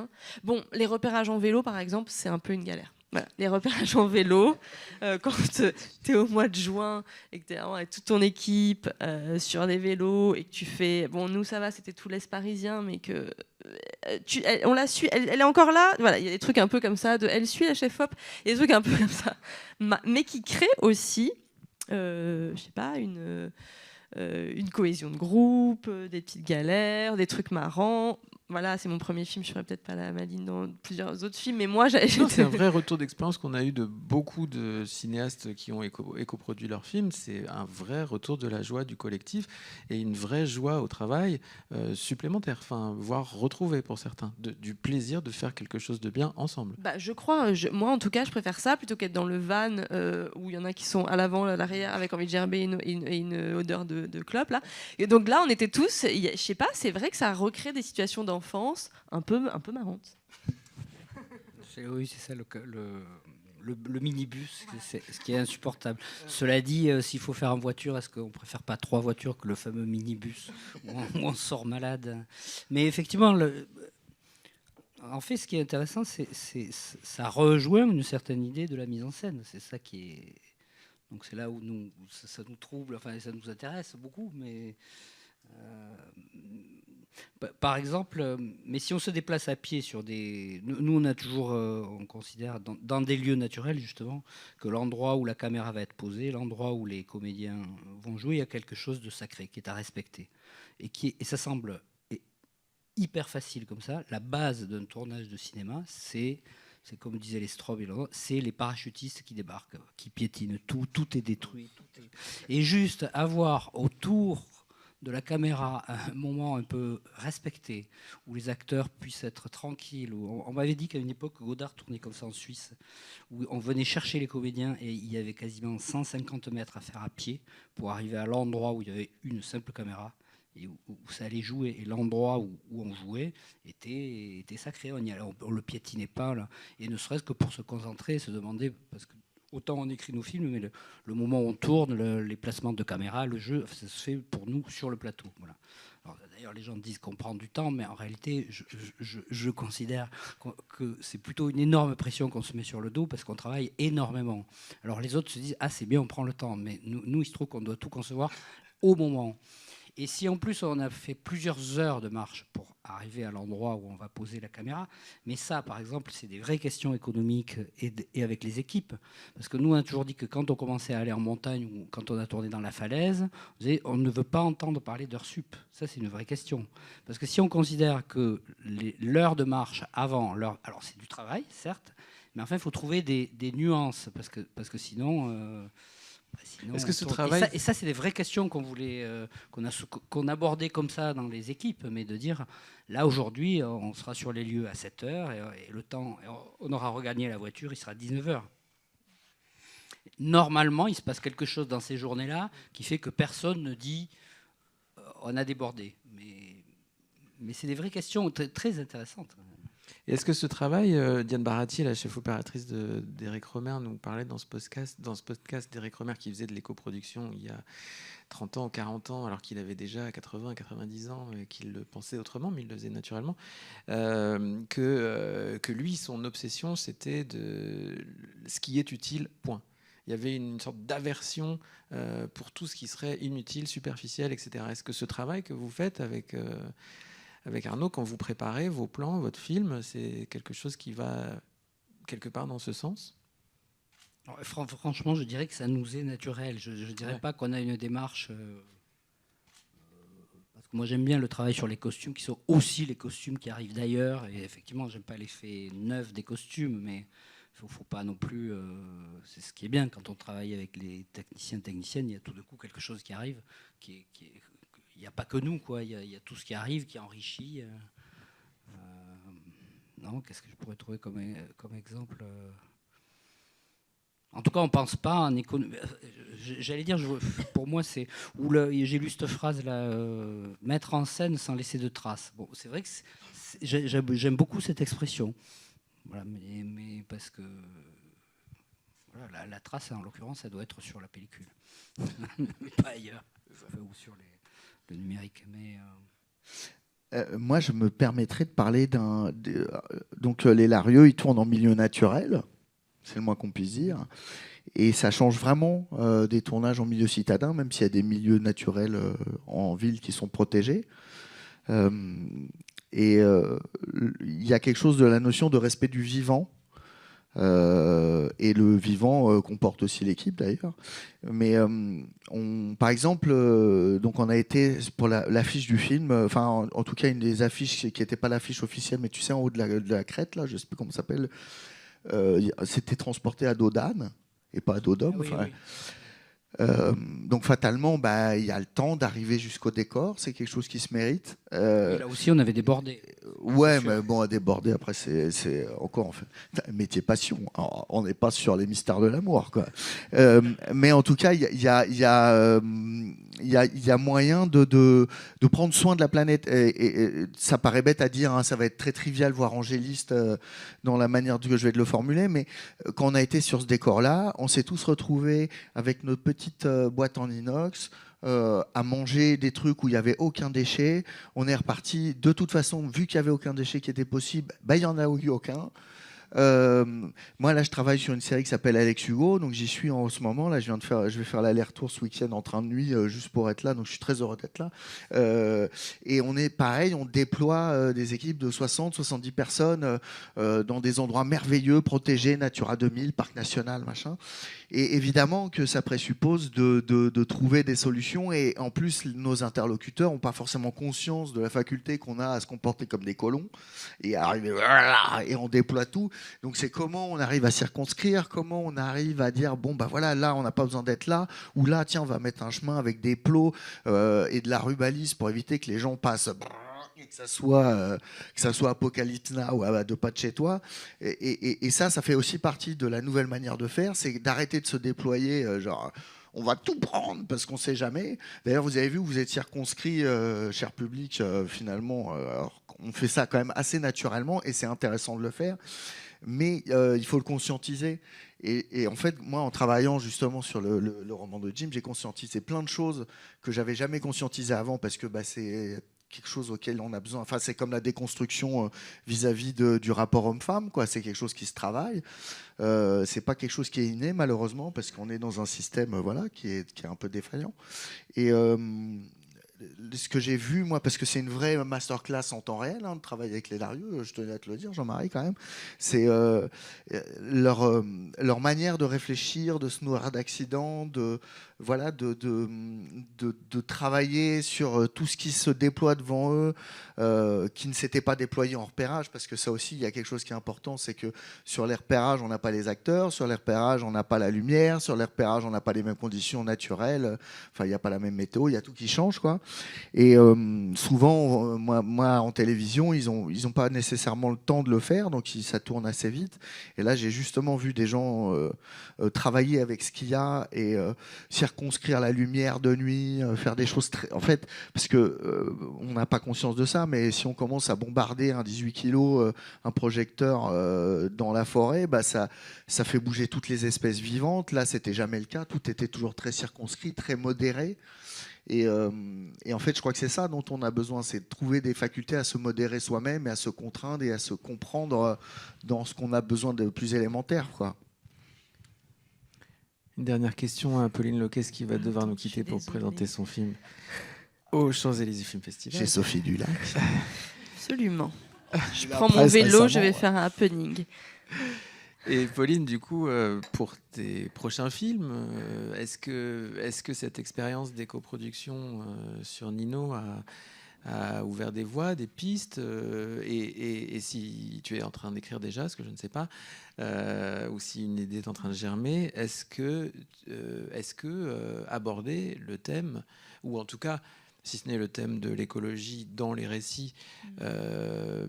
Bon, les repérages en vélo par exemple, c'est un peu une galère. Voilà, les repérages en vélo, quand tu es au mois de juin et que tu es avec toute ton équipe sur des vélos et que tu fais... Bon, nous, ça va, c'était tout l'Est parisien, mais que on la suit, elle est encore là. Voilà, il y a des trucs un peu comme ça, elle suit la chef-op, il y a des trucs un peu comme ça. Mais qui créent aussi, je sais pas, une cohésion de groupe, des petites galères, des trucs marrants. voilà, c'est mon premier film, je ferai peut-être pas la maline dans plusieurs autres films, mais moi, j'ai... Non, c'est un vrai retour d'expérience qu'on a eu de beaucoup de cinéastes qui ont éco-produit leurs films. C'est un vrai retour de la joie du collectif et une vraie joie au travail supplémentaire, enfin, voire retrouvée pour certains, du plaisir de faire quelque chose de bien ensemble. Bah, je crois, moi en tout cas, je préfère ça plutôt qu'être dans le van où il y en a qui sont à l'avant, à l'arrière, avec envie de gerber une odeur de clope là. Et donc là, on était tous, je sais pas, c'est vrai que ça recrée des situations d'enfance un peu marrantes. Oui, c'est ça le minibus, c'est ce qui est insupportable. Cela dit, s'il faut faire en voiture, est-ce qu'on préfère pas 3 voitures que le fameux minibus où on sort malade? Mais effectivement, en fait, ce qui est intéressant, ça rejoint une certaine idée de la mise en scène. C'est ça qui est. Donc c'est là où ça nous trouble, enfin ça nous intéresse beaucoup, mais par exemple, mais si on se déplace à pied sur des, nous on a toujours, on considère dans des lieux naturels justement que l'endroit où la caméra va être posée, l'endroit où les comédiens vont jouer, il y a quelque chose de sacré qui est à respecter et ça semble hyper facile comme ça. La base d'un tournage de cinéma, c'est comme disaient les Straub, c'est les parachutistes qui débarquent, qui piétinent, tout est détruit. Et juste avoir autour de la caméra un moment un peu respecté, où les acteurs puissent être tranquilles. On m'avait dit qu'à une époque, Godard tournait comme ça en Suisse, où on venait chercher les comédiens et il y avait quasiment 150 mètres à faire à pied pour arriver à l'endroit où il y avait une simple caméra. Et où ça allait jouer, et l'endroit où on jouait était sacré, on le piétinait pas là. Et ne serait-ce que pour se concentrer, se demander, parce que autant on écrit nos films, mais le moment où on tourne, les placements de caméra, le jeu, ça se fait pour nous sur le plateau. Voilà. Alors, d'ailleurs, les gens disent qu'on prend du temps, mais en réalité, je considère que c'est plutôt une énorme pression qu'on se met sur le dos parce qu'on travaille énormément. Alors les autres se disent, ah c'est bien, on prend le temps, mais nous il se trouve qu'on doit tout concevoir au moment. Et si en plus on a fait plusieurs heures de marche pour arriver à l'endroit où on va poser la caméra, mais ça par exemple c'est des vraies questions économiques et avec les équipes, parce que nous on a toujours dit que quand on commençait à aller en montagne ou quand on a tourné dans la falaise, on ne veut pas entendre parler d'heures sup. Ça c'est une vraie question, parce que si on considère que l'heure de marche avant l'heure, alors c'est du travail certes, mais enfin il faut trouver des nuances, parce que sinon est-ce que ce travail... Et ça, c'est des vraies questions qu'on abordait comme ça dans les équipes, mais de dire, là, aujourd'hui, on sera sur les lieux à 7h, et le temps, on aura regagné la voiture, il sera 19h. Normalement, il se passe quelque chose dans ces journées-là qui fait que personne ne dit, on a débordé. Mais c'est des vraies questions très, très intéressantes. Et est-ce que ce travail, Diane Barati, la chef opératrice d'Éric Rohmer, nous parlait dans ce podcast d'Éric Rohmer qui faisait de l'éco-production il y a 30 ans ou 40 ans, alors qu'il avait déjà 80, 90 ans et qu'il le pensait autrement, mais il le faisait naturellement, que lui, son obsession, c'était de ce qui est utile, point. Il y avait une sorte d'aversion pour tout ce qui serait inutile, superficiel, etc. Est-ce que ce travail que vous faites avec Arnaud, quand vous préparez vos plans, votre film, c'est quelque chose qui va quelque part dans ce sens ? Alors, franchement, je dirais que ça nous est naturel. Je ne dirais pas qu'on a une démarche... parce que moi, j'aime bien le travail sur les costumes, qui sont aussi les costumes qui arrivent d'ailleurs. Et effectivement, j'aime pas l'effet neuf des costumes, mais il ne faut pas non plus... c'est ce qui est bien quand on travaille avec les techniciennes, il y a tout de coup quelque chose qui arrive, il n'y a pas que nous, quoi. Il y a tout ce qui arrive, qui enrichit. Non, qu'est-ce que je pourrais trouver comme exemple En tout cas, on ne pense pas en économie. J'allais dire, pour moi, c'est... J'ai lu cette phrase-là, mettre en scène sans laisser de traces. Bon, c'est vrai que j'aime beaucoup cette expression. Voilà, mais parce que... Voilà, la trace, en l'occurrence, ça doit être sur la pellicule. Mais pas ailleurs. Ou sur le numérique, mais moi, je me permettrais de parler donc les Larieux, ils tournent en milieu naturel, c'est le moins qu'on puisse dire, et ça change vraiment des tournages en milieu citadin, même s'il y a des milieux naturels en ville qui sont protégés. Et il y a quelque chose de la notion de respect du vivant Et le vivant comporte aussi l'équipe d'ailleurs. Mais par exemple, donc on a été pour l'affiche du film, en tout cas une des affiches qui n'était pas l'affiche officielle, mais tu sais en haut de la crête là, je sais plus comment ça s'appelle, c'était transporté à dos d'âne et pas à dos d'homme. Ah oui, oui. Donc fatalement, il y a le temps d'arriver jusqu'au décor, c'est quelque chose qui se mérite. Et là aussi, on avait débordé. Ouais, mais bon, à déborder, après, c'est encore en fait un métier passion. Alors, on n'est pas sur les mystères de l'amour, quoi. Mais en tout cas, il y a moyen de prendre soin de la planète. Et ça paraît bête à dire, hein, ça va être très trivial, voire angéliste dans la manière que je vais te le formuler, mais quand on a été sur ce décor-là, on s'est tous retrouvés avec notre petite boîte en inox, à manger des trucs où il n'y avait aucun déchet. On est reparti. De toute façon, vu qu'il n'y avait aucun déchet qui était possible, il n'y en a eu aucun. Moi, là, je travaille sur une série qui s'appelle Alex Hugo, donc j'y suis en ce moment. Là, je vais faire l'aller-retour ce week-end en train de nuit juste pour être là, donc je suis très heureux d'être là. Et on est pareil, on déploie des équipes de 60-70 personnes dans des endroits merveilleux, protégés, Natura 2000, Parc National, machin. Et évidemment que ça présuppose de trouver des solutions. Et en plus, nos interlocuteurs n'ont pas forcément conscience de la faculté qu'on a à se comporter comme des colons et à arriver, et on déploie tout. Donc c'est comment on arrive à circonscrire, comment on arrive à dire, bon, voilà, là, on n'a pas besoin d'être là, ou là, tiens, on va mettre un chemin avec des plots et de la rubalise pour éviter que les gens passent... Et que ça soit Apocalypse Now ou à deux pas de chez toi. Et ça fait aussi partie de la nouvelle manière de faire, c'est d'arrêter de se déployer, genre on va tout prendre parce qu'on ne sait jamais. D'ailleurs, vous avez vu, vous êtes circonscrit, cher public, finalement. Alors, on fait ça quand même assez naturellement et c'est intéressant de le faire. Mais il faut le conscientiser. Et en fait, moi, en travaillant justement sur le roman de Jim, j'ai conscientisé plein de choses que j'avais jamais conscientisées avant parce que c'est quelque chose auquel on a besoin. Enfin, c'est comme la déconstruction vis-à-vis du rapport homme-femme, quoi. C'est quelque chose qui se travaille. C'est pas quelque chose qui est inné, malheureusement, parce qu'on est dans un système, qui est un peu défaillant. Et ce que j'ai vu, moi, parce que c'est une vraie masterclass en temps réel, de travailler avec les Darieux, je tenais à te le dire, Jean-Marie, quand même, c'est leur manière de réfléchir, de se nourrir d'accidents, de travailler sur tout ce qui se déploie devant eux, qui ne s'était pas déployé en repérage, parce que ça aussi, il y a quelque chose qui est important, c'est que sur les repérages, on n'a pas les acteurs, sur les repérages, on n'a pas la lumière, sur les repérages, on n'a pas les mêmes conditions naturelles, enfin, il n'y a pas la même météo, il y a tout qui change, quoi. Et souvent, moi, en télévision, ils ont pas nécessairement le temps de le faire, donc ça tourne assez vite. Et là, j'ai justement vu des gens travailler avec ce qu'il y a et circonscrire la lumière de nuit, faire des choses en fait, parce que on n'a pas conscience de ça, mais si on commence à bombarder un 18 kg, un projecteur dans la forêt, ça fait bouger toutes les espèces vivantes. Là, c'était jamais le cas. Tout était toujours très circonscrit, très modéré. Et en fait, je crois que c'est ça dont on a besoin, c'est de trouver des facultés à se modérer soi-même et à se contraindre et à se comprendre dans ce qu'on a besoin de plus élémentaire, quoi. Une dernière question à Pauline Loquès qui va devoir nous quitter pour présenter son film au Champs-Élysées Film Festival. Chez Sophie Dulac. Absolument. Je prends mon vélo, je vais faire un happening. Et Pauline, du coup, pour tes prochains films, est-ce que cette expérience d'éco-production sur Nino a ouvert des voies, des pistes, et si tu es en train d'écrire déjà, ce que je ne sais pas, ou si une idée est en train de germer, est-ce que aborder le thème, ou en tout cas, si ce n'est le thème de l'écologie dans les récits,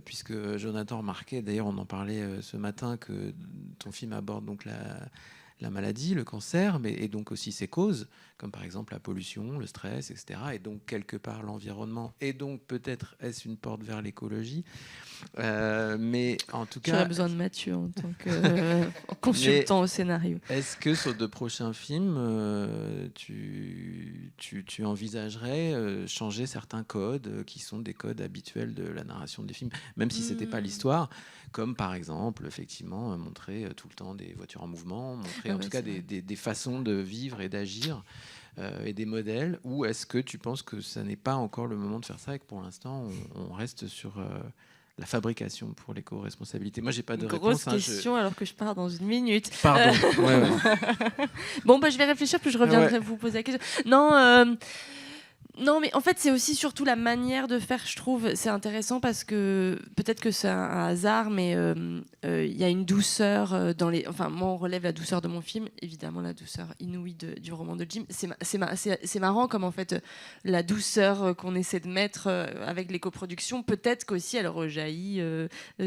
puisque Jonathan remarquait, d'ailleurs on en parlait ce matin, que ton film aborde donc la maladie, le cancer, et donc aussi ses causes, comme par exemple la pollution, le stress, etc. Et donc quelque part l'environnement, et donc peut-être est-ce une porte vers l'écologie. Mais en tout cas... J'aurais besoin de Mathieu en tant que consultant au scénario. Est-ce que sur de prochains films, tu envisagerais changer certains codes qui sont des codes habituels de la narration des films, même si ce n'était pas l'histoire, comme par exemple, effectivement, montrer tout le temps des voitures en mouvement, montrer en tout cas des façons de vivre et d'agir et des modèles, ou est-ce que tu penses que ça n'est pas encore le moment de faire ça et que pour l'instant, on reste sur la fabrication pour l'éco-responsabilité? Moi, j'ai pas de Grosse réponse. question alors que je pars dans une minute. Pardon. Ouais. Bon, je vais réfléchir, puis je reviendrai vous poser la question. Non, mais en fait, c'est aussi surtout la manière de faire, je trouve. C'est intéressant parce que peut-être que c'est un hasard, mais il y a une douceur dans les. Enfin, moi, on relève la douceur de mon film, évidemment, la douceur inouïe du roman de Jim. C'est marrant comme, en fait, la douceur qu'on essaie de mettre avec les coproductions, peut-être qu'aussi elle rejaillit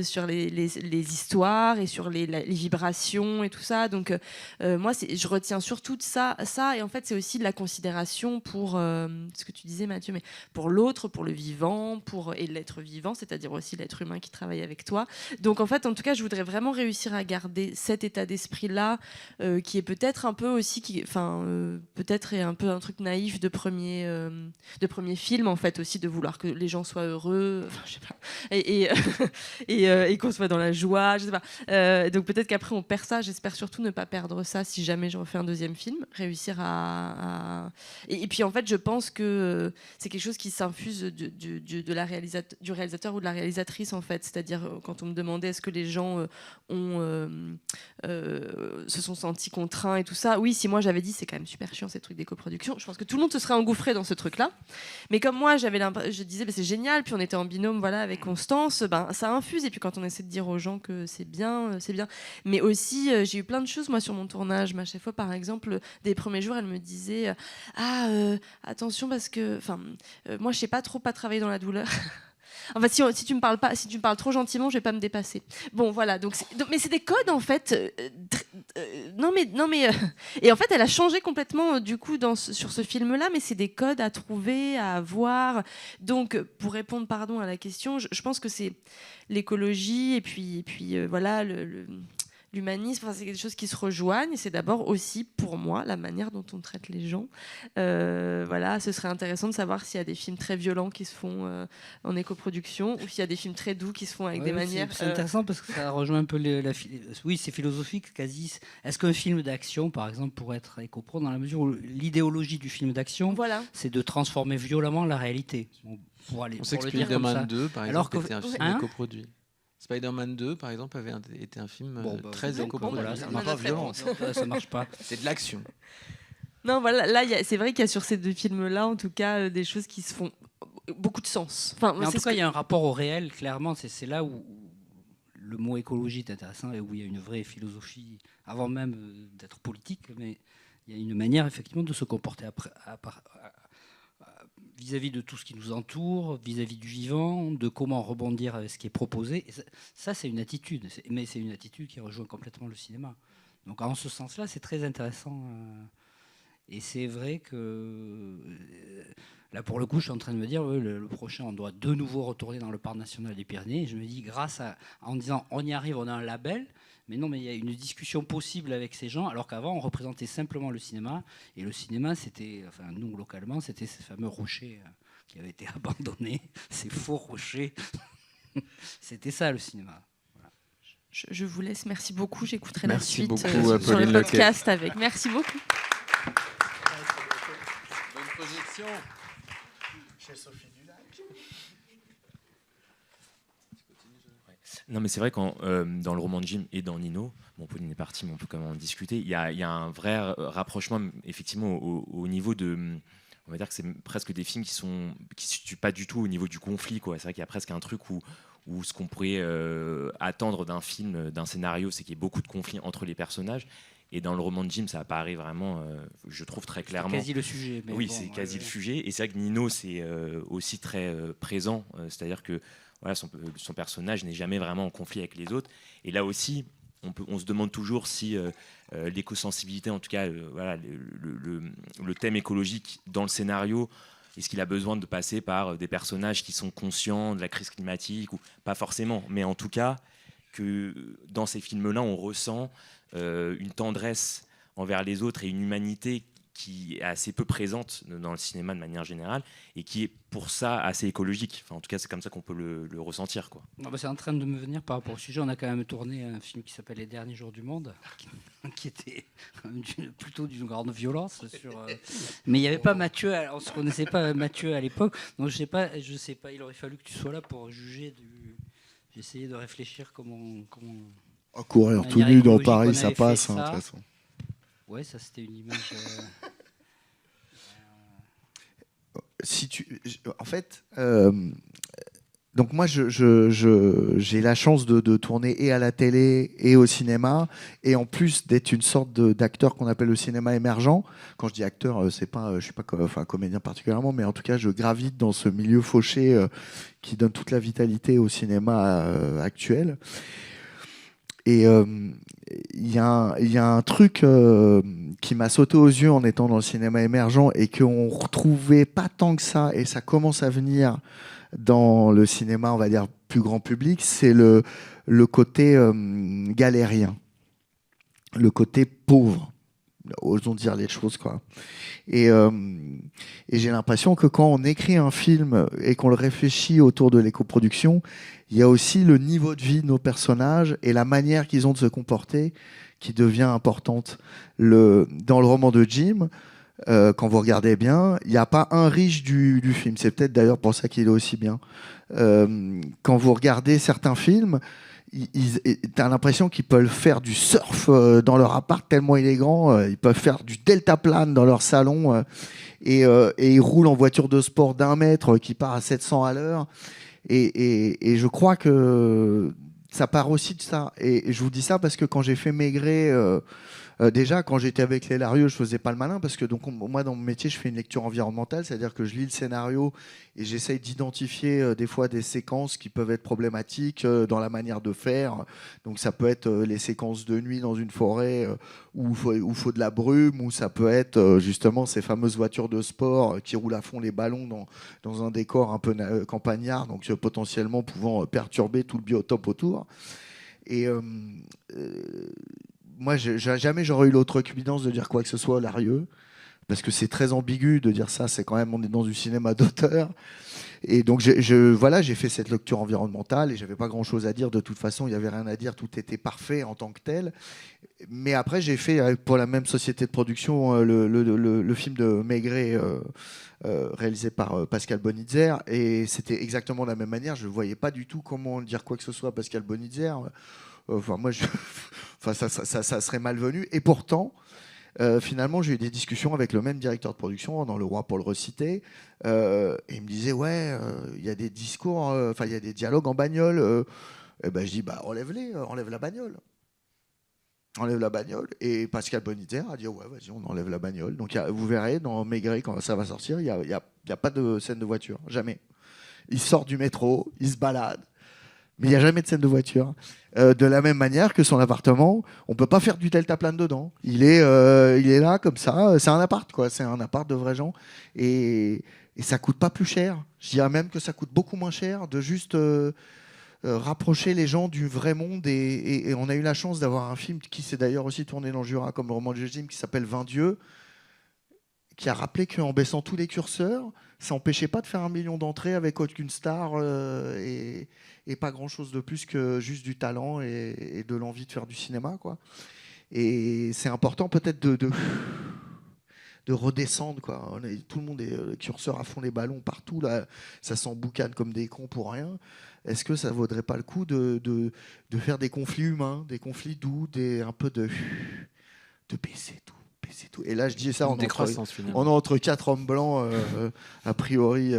sur les histoires et sur les vibrations et tout ça. Donc, moi, je retiens surtout de ça. Et en fait, c'est aussi de la considération pour ce que tu disais, Mathieu, mais pour l'autre, pour le vivant, et l'être vivant, c'est-à-dire aussi l'être humain qui travaille avec toi. Donc en fait, en tout cas, je voudrais vraiment réussir à garder cet état d'esprit-là, qui est peut-être un peu aussi, peut-être est un peu un truc naïf de premier film, en fait, aussi de vouloir que les gens soient heureux, enfin, je sais pas, et qu'on soit dans la joie, je sais pas. Donc peut-être qu'après on perd ça. J'espère surtout ne pas perdre ça si jamais je refais un deuxième film, réussir et puis en fait, je pense que c'est quelque chose qui s'infuse du réalisateur ou de la réalisatrice, en fait. C'est-à-dire, quand on me demandait est-ce que les gens se sont sentis contraints et tout ça, oui, si moi j'avais dit c'est quand même super chiant ces trucs d'éco-production, je pense que tout le monde se serait engouffré dans ce truc-là. Mais comme moi, je disais c'est génial, puis on était en binôme, voilà, avec Constance, ça infuse. Et puis quand on essaie de dire aux gens que c'est bien, c'est bien. Mais aussi, j'ai eu plein de choses, moi, sur mon tournage. Ma chef, par exemple, des premiers jours, elle me disait attention, parce que moi je sais pas trop pas travailler dans la douleur. En fait, si tu me parles trop gentiment, je vais pas me dépasser. Bon, voilà. Mais c'est des codes, en fait. Non mais et en fait, elle a changé complètement du coup sur ce film-là. Mais c'est des codes à trouver, à avoir. Donc, pour répondre, à la question, je pense que c'est l'écologie et puis voilà l'humanisme, c'est quelque chose qui se rejoignent. C'est d'abord aussi, pour moi, la manière dont on traite les gens. Voilà, ce serait intéressant de savoir s'il y a des films très violents qui se font en éco-production ou s'il y a des films très doux qui se font avec des manières... C'est intéressant parce que ça rejoint un peu oui, c'est philosophique, quasi. Est-ce qu'un film d'action, par exemple, pourrait être éco-pro dans la mesure où l'idéologie du film d'action, c'est de transformer violemment la réalité. On sait que Spider-Man 2, par exemple, était un film éco-produit. Spider-Man 2, par exemple, avait été un film très éco-produit. Voilà, ça marche pas violent, ça marche pas. C'est de l'action. Non, voilà, là, c'est vrai qu'il y a sur ces deux films-là, en tout cas, des choses qui se font beaucoup de sens. Mais en tout cas, il y a un rapport au réel, clairement. C'est là où le mot écologie est intéressant et où il y a une vraie philosophie, avant même d'être politique, mais il y a une manière, effectivement, de se comporter vis-à-vis de tout ce qui nous entoure, vis-à-vis du vivant, de comment rebondir avec ce qui est proposé. Et ça, c'est une attitude, mais c'est une attitude qui rejoint complètement le cinéma. Donc en ce sens-là, c'est très intéressant. Et c'est vrai que là, pour le coup, je suis en train de me dire, le prochain, on doit de nouveau retourner dans le parc national des Pyrénées. Et je me dis, en disant, on y arrive, on a un label. Mais non, mais il y a une discussion possible avec ces gens, alors qu'avant, on représentait simplement le cinéma. Et le cinéma, c'était, nous, localement, c'était ces fameux rochers qui avaient été abandonnés, ces faux rochers. C'était ça, le cinéma. Voilà. Je vous laisse. Merci beaucoup. J'écouterai la suite beaucoup, sur le podcast avec. Merci beaucoup. Bonne projection. Chez Sophie Dulac. Non, mais c'est vrai que dans le roman de Jim et dans Nino, Pauline est partie, mais on peut quand même en discuter, il y a un vrai rapprochement, effectivement, au niveau de... On va dire que c'est presque des films qui ne se situent pas du tout au niveau du conflit, quoi. C'est vrai qu'il y a presque un truc où ce qu'on pourrait attendre d'un film, d'un scénario, c'est qu'il y ait beaucoup de conflits entre les personnages. Et dans le roman de Jim, ça apparaît vraiment, je trouve très clairement. C'est quasi le sujet. Mais oui, c'est quasi le sujet. Et c'est vrai que Nino, c'est aussi très présent. C'est-à-dire que voilà, son personnage n'est jamais vraiment en conflit avec les autres. Et là aussi, on se demande toujours si l'éco-sensibilité, en tout cas, voilà, le thème écologique dans le scénario, est-ce qu'il a besoin de passer par des personnages qui sont conscients de la crise climatique ou pas forcément, mais en tout cas que dans ces films-là, on ressent une tendresse envers les autres et une humanité qui est assez peu présente dans le cinéma de manière générale et qui est pour ça assez écologique. En tout cas, c'est comme ça qu'on peut le ressentir, quoi. C'est en train de me venir par rapport au sujet. On a quand même tourné un film qui s'appelle Les Derniers Jours du Monde, qui était plutôt d'une grande violence. Mais il n'y avait pas Mathieu, on ne se connaissait pas Mathieu à l'époque. Donc je sais pas, il aurait fallu que tu sois là pour juger J'ai essayé de réfléchir comment... Courir De tout manière nu dans écologique, Paris, on ça avait passe, fait hein, de ça. toute façon. Ouais, ça c'était une image... Si tu, en fait, donc moi, j'ai la chance de tourner et à la télé et au cinéma, et en plus d'être une sorte d'acteur qu'on appelle le cinéma émergent. Quand je dis acteur, c'est pas, je suis pas enfin, comédien particulièrement, mais en tout cas, je gravite dans ce milieu fauché qui donne toute la vitalité au cinéma actuel. Et il y a un truc qui m'a sauté aux yeux en étant dans le cinéma émergent et qu'on ne retrouvait pas tant que ça, et ça commence à venir dans le cinéma, on va dire, plus grand public, c'est le côté galérien, le côté pauvre, osons dire les choses, quoi. Et j'ai l'impression que quand on écrit un film et qu'on le réfléchit autour de l'écoproduction, il y a aussi le niveau de vie de nos personnages et la manière qu'ils ont de se comporter qui devient importante. Dans le roman de Jim, quand vous regardez bien, il n'y a pas un riche du film. C'est peut-être d'ailleurs pour ça qu'il est aussi bien. Quand vous regardez certains films, tu as l'impression qu'ils peuvent faire du surf dans leur appart tellement il est grand. Ils peuvent faire du deltaplane dans leur salon et ils roulent en voiture de sport d'1 mètre qui part à 700 à l'heure. Et je crois que ça part aussi de ça. Et je vous dis ça parce que quand j'ai fait Maigret, déjà, quand j'étais avec les Larieux, je faisais pas le malin parce que donc, moi, dans mon métier, je fais une lecture environnementale, c'est-à-dire que je lis le scénario et j'essaye d'identifier des fois des séquences qui peuvent être problématiques dans la manière de faire. Donc ça peut être les séquences de nuit dans une forêt où il faut de la brume, ou ça peut être justement ces fameuses voitures de sport qui roulent à fond les ballons dans un décor un peu campagnard, donc potentiellement pouvant perturber tout le biotope autour. Et moi, jamais j'aurais eu l'autre cuidance de dire quoi que ce soit Larieux, parce que c'est très ambigu de dire ça. C'est quand même, on est dans du cinéma d'auteur. Et donc, voilà, j'ai fait cette lecture environnementale et j'avais pas grand-chose à dire. De toute façon, il y avait rien à dire. Tout était parfait en tant que tel. Mais après, j'ai fait pour la même société de production le film de Maigret réalisé par Pascal Bonitzer, et c'était exactement de la même manière. Je ne voyais pas du tout comment dire quoi que ce soit à Pascal Bonitzer. Enfin, moi, ça serait malvenu. Et pourtant, finalement, j'ai eu des discussions avec le même directeur de production dans Le Roi, pour le reciter. Et il me disait, ouais, il y a des discours, enfin, il y a des dialogues en bagnole. Et ben, je dis, bah, enlève-les, enlève la bagnole. Enlève la bagnole. Et Pascal Bonitzer a dit, ouais, vas-y, on enlève la bagnole. Donc, vous verrez, dans Maigret, quand ça va sortir, il n'y a pas de scène de voiture. Jamais. Il sort du métro, il se balade. Mais il n'y a jamais de scène de voiture. De la même manière que son appartement, on ne peut pas faire du deltaplane dedans. Il est là, comme ça. C'est un appart, quoi. C'est un appart de vrais gens. Et ça ne coûte pas plus cher. Je dirais même que ça coûte beaucoup moins cher de juste rapprocher les gens du vrai monde. Et on a eu la chance d'avoir un film qui s'est d'ailleurs aussi tourné dans le Jura, comme le roman de Jim, qui s'appelle 20 dieux, qui a rappelé qu'en baissant tous les curseurs, ça n'empêchait pas de faire 1 million d'entrées avec aucune star et pas grand-chose de plus que juste du talent et de l'envie de faire du cinéma, quoi. Et c'est important peut-être de redescendre, quoi. Tout le monde est curseur à fond, les ballons partout, là, ça s'emboucane comme des cons pour rien. Est-ce que ça vaudrait pas le coup de faire des conflits humains, des conflits doux, un peu de baisser tout? Et là, je dis ça, on est entre 4 hommes blancs, a priori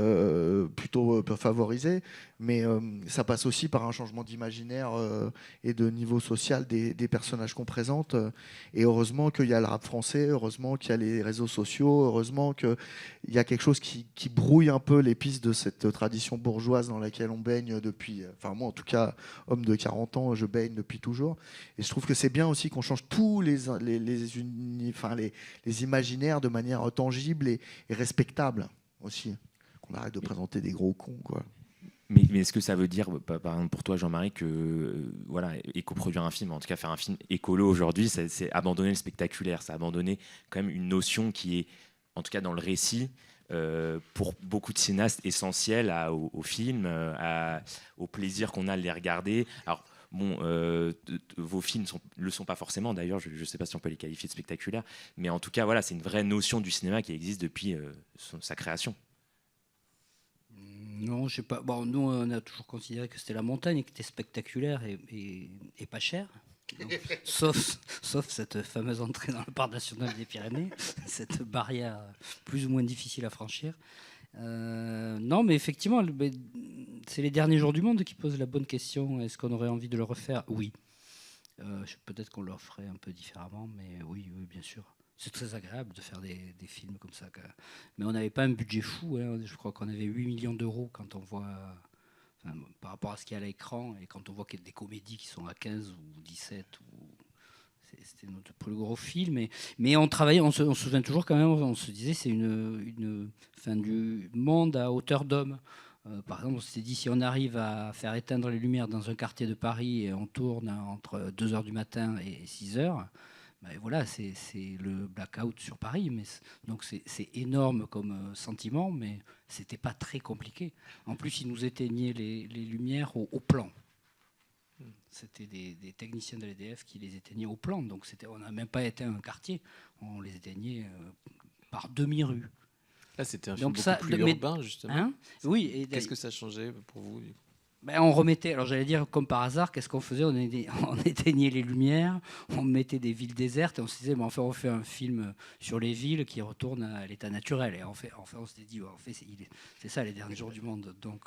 plutôt favorisés, mais ça passe aussi par un changement d'imaginaire et de niveau social des personnages qu'on présente. Et heureusement qu'il y a le rap français, heureusement qu'il y a les réseaux sociaux, heureusement qu'il y a quelque chose qui brouille un peu les pistes de cette tradition bourgeoise dans laquelle on baigne depuis, enfin moi en tout cas, homme de 40 ans, je baigne depuis toujours. Et je trouve que c'est bien aussi qu'on change tous les imaginaires de manière tangible et respectable aussi. Qu'on arrête de présenter des gros cons, quoi. Mais est-ce que ça veut dire, par exemple pour toi Jean-Marie, que voilà, éco-produire un film, en tout cas faire un film écolo aujourd'hui, c'est abandonner le spectaculaire, c'est abandonner quand même une notion qui est, en tout cas dans le récit, pour beaucoup de cinéastes essentielle au film, au plaisir qu'on a de les regarder. Alors, bon, vos films le sont pas forcément, d'ailleurs, je ne sais pas si on peut les qualifier de spectaculaires, mais en tout cas, voilà, c'est une vraie notion du cinéma qui existe depuis sa création. Non, je sais pas. Bon, nous, on a toujours considéré que c'était la montagne et que c'était spectaculaire et pas cher. Donc, sauf cette fameuse entrée dans le parc national des Pyrénées, cette barrière plus ou moins difficile à franchir. Non, mais effectivement, c'est les derniers jours du monde qui posent la bonne question. Est-ce qu'on aurait envie de le refaire? Oui. Peut-être qu'on le ferait un peu différemment, mais oui, bien sûr. C'est très agréable de faire des films comme ça. Mais on n'avait pas un budget fou. Hein. Je crois qu'on avait 8 millions d'euros quand on voit, par rapport à ce qu'il y a à l'écran, et quand on voit qu'il y a des comédies qui sont à 15 ou 17. C'était notre plus gros film. Mais on travaillait, on se souvient toujours quand même, on se disait c'est une fin du monde à hauteur d'homme. Par exemple, on s'était dit, si on arrive à faire éteindre les lumières dans un quartier de Paris et on tourne entre 2h du matin et 6h, ben voilà, c'est le blackout sur Paris. Donc c'est énorme comme sentiment, mais c'était pas très compliqué. En plus, ils nous éteignaient les lumières au plan. C'était des techniciens de l'EDF qui les éteignaient au plan. Donc on n'a même pas éteint un quartier, on les éteignait par demi-rue. Là, c'était un film beaucoup plus urbain, justement. Hein, oui. Qu'est-ce que ça changeait pour vous, du coup? On remettait, alors j'allais dire comme par hasard, qu'est-ce qu'on faisait? On éteignait les lumières, on mettait des villes désertes et on se disait, enfin, on fait un film sur les villes qui retournent à l'état naturel. Et enfin, on s'était dit, c'est ça les derniers jours du monde. Donc,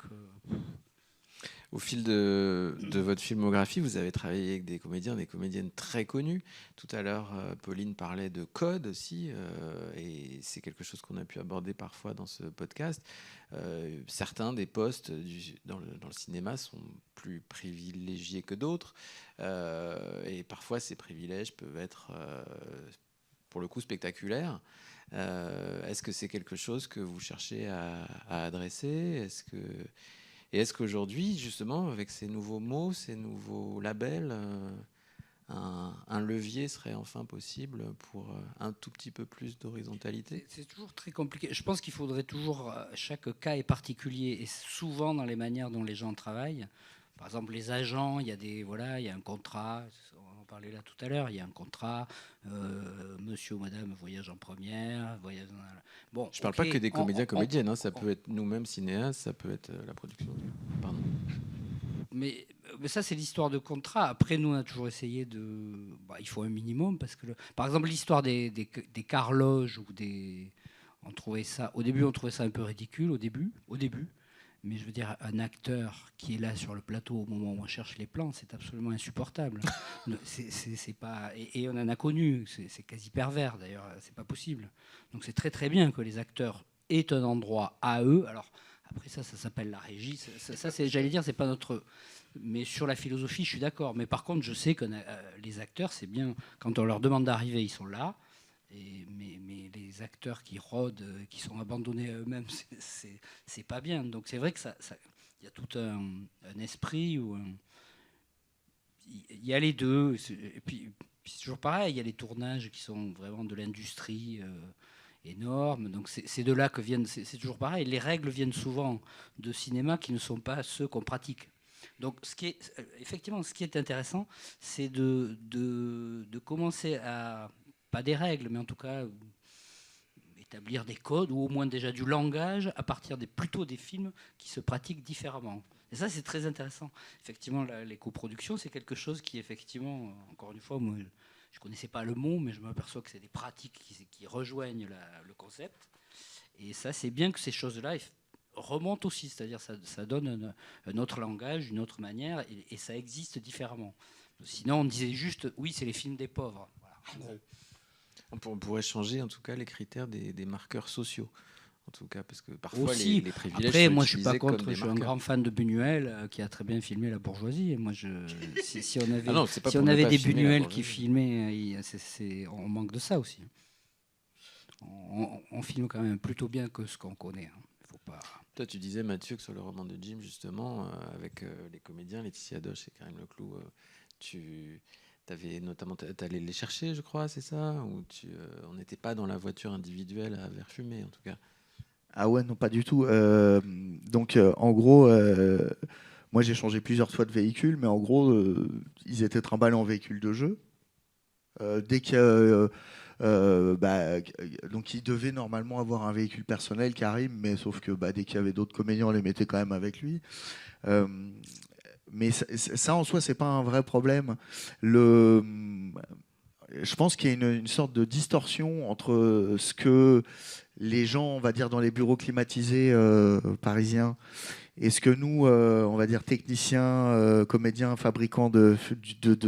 Au fil de votre filmographie, vous avez travaillé avec des comédiens, des comédiennes très connus. Tout à l'heure, Pauline parlait de Code aussi, et c'est quelque chose qu'on a pu aborder parfois dans ce podcast. Certains des postes dans le cinéma sont plus privilégiés que d'autres, et parfois ces privilèges peuvent être, pour le coup, spectaculaires. Est-ce que c'est quelque chose que vous cherchez à adresser? Est-ce qu'aujourd'hui, justement, avec ces nouveaux mots, ces nouveaux labels, un levier serait enfin possible pour un tout petit peu plus d'horizontalité? C'est toujours très compliqué. Je pense qu'il faudrait toujours... Chaque cas est particulier et souvent dans les manières dont les gens travaillent. Par exemple, les agents, il y a un contrat... On parlait là tout à l'heure, il y a un contrat, monsieur ou madame voyage en première, voyage dans... Bon, je ne parle pas que des comédiens-comédiennes, ça peut être nous-mêmes cinéastes, ça peut être la production. Pardon. Mais ça, c'est l'histoire de contrat. Après, nous, on a toujours essayé de... il faut un minimum, parce que, par exemple, l'histoire des carloges, ou des... Au début, on trouvait ça un peu ridicule, au début. Mais je veux dire, un acteur qui est là sur le plateau au moment où on cherche les plans, c'est absolument insupportable. C'est pas... et on en a connu, c'est quasi pervers d'ailleurs, c'est pas possible. Donc c'est très très bien que les acteurs aient un endroit à eux. Alors après ça s'appelle la régie. Ça j'allais dire, c'est pas notre... Mais sur la philosophie, je suis d'accord. Mais par contre, je sais que les acteurs, c'est bien, quand on leur demande d'arriver, ils sont là. Mais les acteurs qui rôdent, qui sont abandonnés à eux-mêmes, c'est pas bien. Donc c'est vrai que y a tout un esprit où il y a les deux. Et puis c'est toujours pareil, il y a les tournages qui sont vraiment de l'industrie énorme. Donc c'est de là que viennent. C'est toujours pareil. Les règles viennent souvent de cinéma qui ne sont pas ceux qu'on pratique. Donc effectivement, ce qui est intéressant, c'est de commencer à... pas des règles, mais en tout cas établir des codes ou au moins déjà du langage à partir plutôt des films qui se pratiquent différemment. Et ça, c'est très intéressant. Effectivement, les coproductions, c'est quelque chose qui, effectivement, encore une fois, moi, je ne connaissais pas le mot, mais je m'aperçois que c'est des pratiques qui rejoignent le concept. Et ça, c'est bien que ces choses-là remontent aussi, c'est-à-dire ça donne un autre langage, une autre manière, et ça existe différemment. Sinon, on disait juste, oui, c'est les films des pauvres. Voilà, en gros. On pourrait changer en tout cas les critères des marqueurs sociaux. En tout cas, parce que parfois aussi, les privilèges après, sont moi, je suis pas utilisés contre. comme des Je suis un marqueurs. grand fan de Buñuel qui a très bien filmé la bourgeoisie. Et moi, si on avait, si on avait des Buñuel qui filmaient, on manque de ça aussi. On filme quand même plutôt bien que ce qu'on connaît. Hein. Faut pas... Toi, tu disais, Mathieu, que sur le roman de Jim, justement, avec les comédiens, Laetitia Doche et Karim Leclou, t'avais notamment, t'allais les chercher, je crois, c'est ça? Ou on n'était pas dans la voiture individuelle à verre fumé, en tout cas. Ah ouais, non, pas du tout. Donc, en gros, moi, j'ai changé plusieurs fois de véhicule, mais en gros, ils étaient trimballés en véhicule de jeu. Dès que Donc il devait normalement avoir un véhicule personnel, Karim, mais sauf que dès qu'il y avait d'autres comédiens, on les mettait quand même avec lui. Mais ça en soi, c'est pas un vrai problème. Je pense qu'il y a une sorte de distorsion entre ce que les gens, on va dire, dans les bureaux climatisés parisiens, et ce que nous, on va dire, techniciens, comédiens, fabricants de